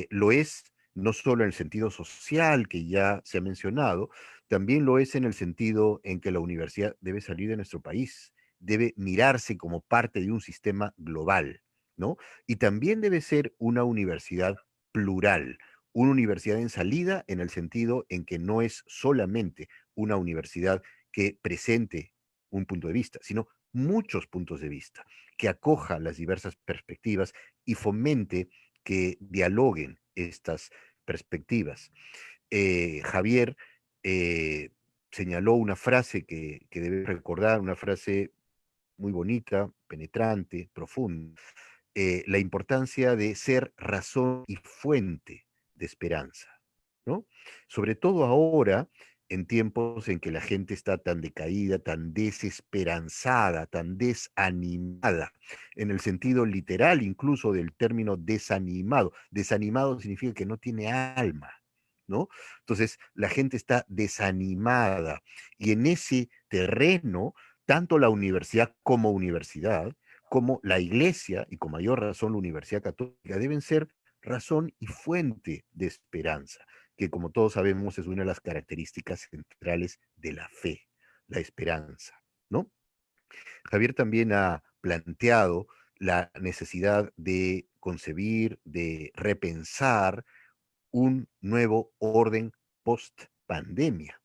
Lo es no solo en el sentido social que ya se ha mencionado, también lo es en el sentido en que la universidad debe salir de nuestro país, debe mirarse como parte de un sistema global, ¿no? Y también debe ser una universidad plural, una universidad en salida en el sentido en que no es solamente una universidad que presente un punto de vista, sino muchos puntos de vista, que acoja las diversas perspectivas y fomente que dialoguen estas perspectivas. Javier señaló una frase que debe recordar, una frase muy bonita, penetrante, profunda, la importancia de ser razón y fuente de esperanza, ¿no? Sobre todo ahora, en tiempos en que la gente está tan decaída, tan desesperanzada, tan desanimada, en el sentido literal incluso del término desanimado. Desanimado significa que no tiene alma, ¿no? Entonces, la gente está desanimada y en ese terreno, tanto la universidad, como la iglesia, y con mayor razón la Universidad Católica, deben ser razón y fuente de esperanza, que como todos sabemos es una de las características centrales de la fe, la esperanza, ¿no? Javier también ha planteado la necesidad de concebir, de repensar un nuevo orden post pandemia.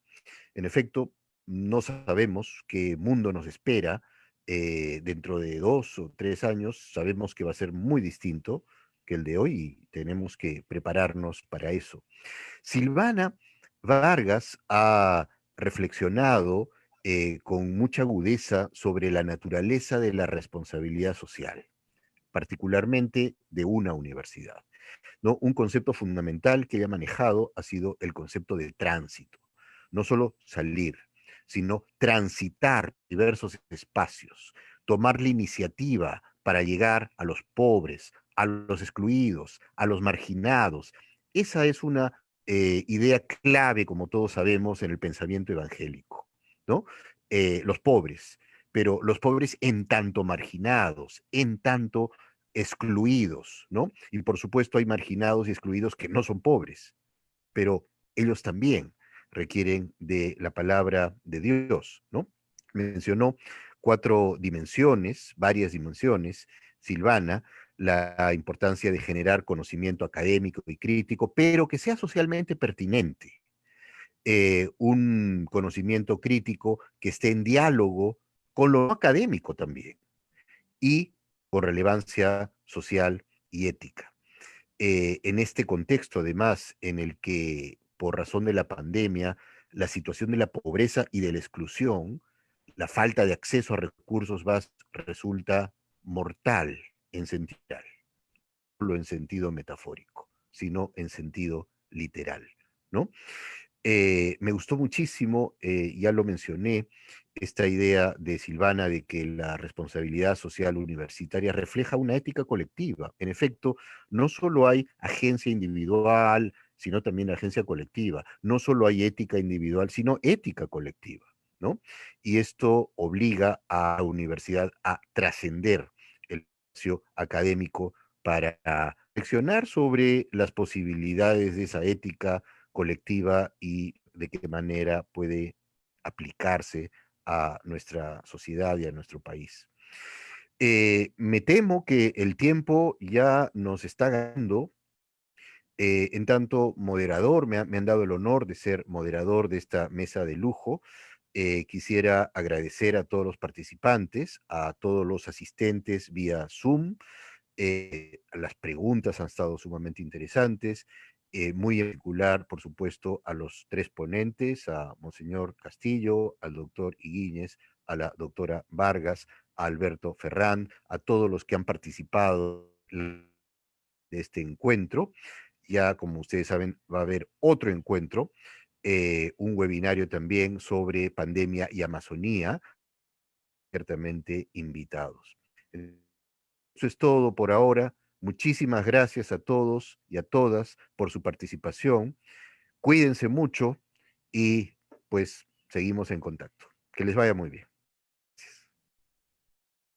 En efecto, no sabemos qué mundo nos espera dentro de 2 o 3 años. Sabemos que va a ser muy distinto que el de hoy y tenemos que prepararnos para eso. Silvana Vargas ha reflexionado con mucha agudeza sobre la naturaleza de la responsabilidad social, particularmente de una universidad, ¿no? Un concepto fundamental que ella ha manejado ha sido el concepto de tránsito. No solo salir, sino transitar diversos espacios, tomar la iniciativa para llegar a los pobres, a los excluidos, a los marginados. Esa es una idea clave, como todos sabemos, en el pensamiento evangélico, ¿no? Los pobres, pero los pobres en tanto marginados, en tanto excluidos, ¿no? Y por supuesto hay marginados y excluidos que no son pobres, pero ellos también requieren de la palabra de Dios, ¿no? Mencionó 4 dimensiones, varias dimensiones, Silvana, la importancia de generar conocimiento académico y crítico, pero que sea socialmente pertinente, un conocimiento crítico que esté en diálogo con lo académico también y con relevancia social y ética. En este contexto, además, en el que por razón de la pandemia, la situación de la pobreza y de la exclusión, la falta de acceso a recursos básicos resulta mortal en sentido, no solo en sentido metafórico, sino en sentido literal, ¿no? Me gustó muchísimo, ya lo mencioné, esta idea de Silvana de que la responsabilidad social universitaria refleja una ética colectiva. En efecto, no solo hay agencia individual, sino también agencia colectiva. No solo hay ética individual, sino ética colectiva, ¿no? Y esto obliga a la universidad a trascender el espacio académico para reflexionar sobre las posibilidades de esa ética colectiva y de qué manera puede aplicarse a nuestra sociedad y a nuestro país. Me temo que el tiempo ya nos está ganando. En tanto moderador, me han dado el honor de ser moderador de esta mesa de lujo. Quisiera agradecer a todos los participantes, a todos los asistentes vía Zoom. Las preguntas han estado sumamente interesantes, muy en particular, por supuesto, a los 3 ponentes, a Monseñor Castillo, al doctor Higuíñez, a la doctora Vargas, a Alberto Ferrán, a todos los que han participado de este encuentro. Ya, como ustedes saben, va a haber otro encuentro, un webinario también sobre pandemia y Amazonía, ciertamente invitados. Eso es todo por ahora. Muchísimas gracias a todos y a todas por su participación. Cuídense mucho y pues seguimos en contacto. Que les vaya muy bien.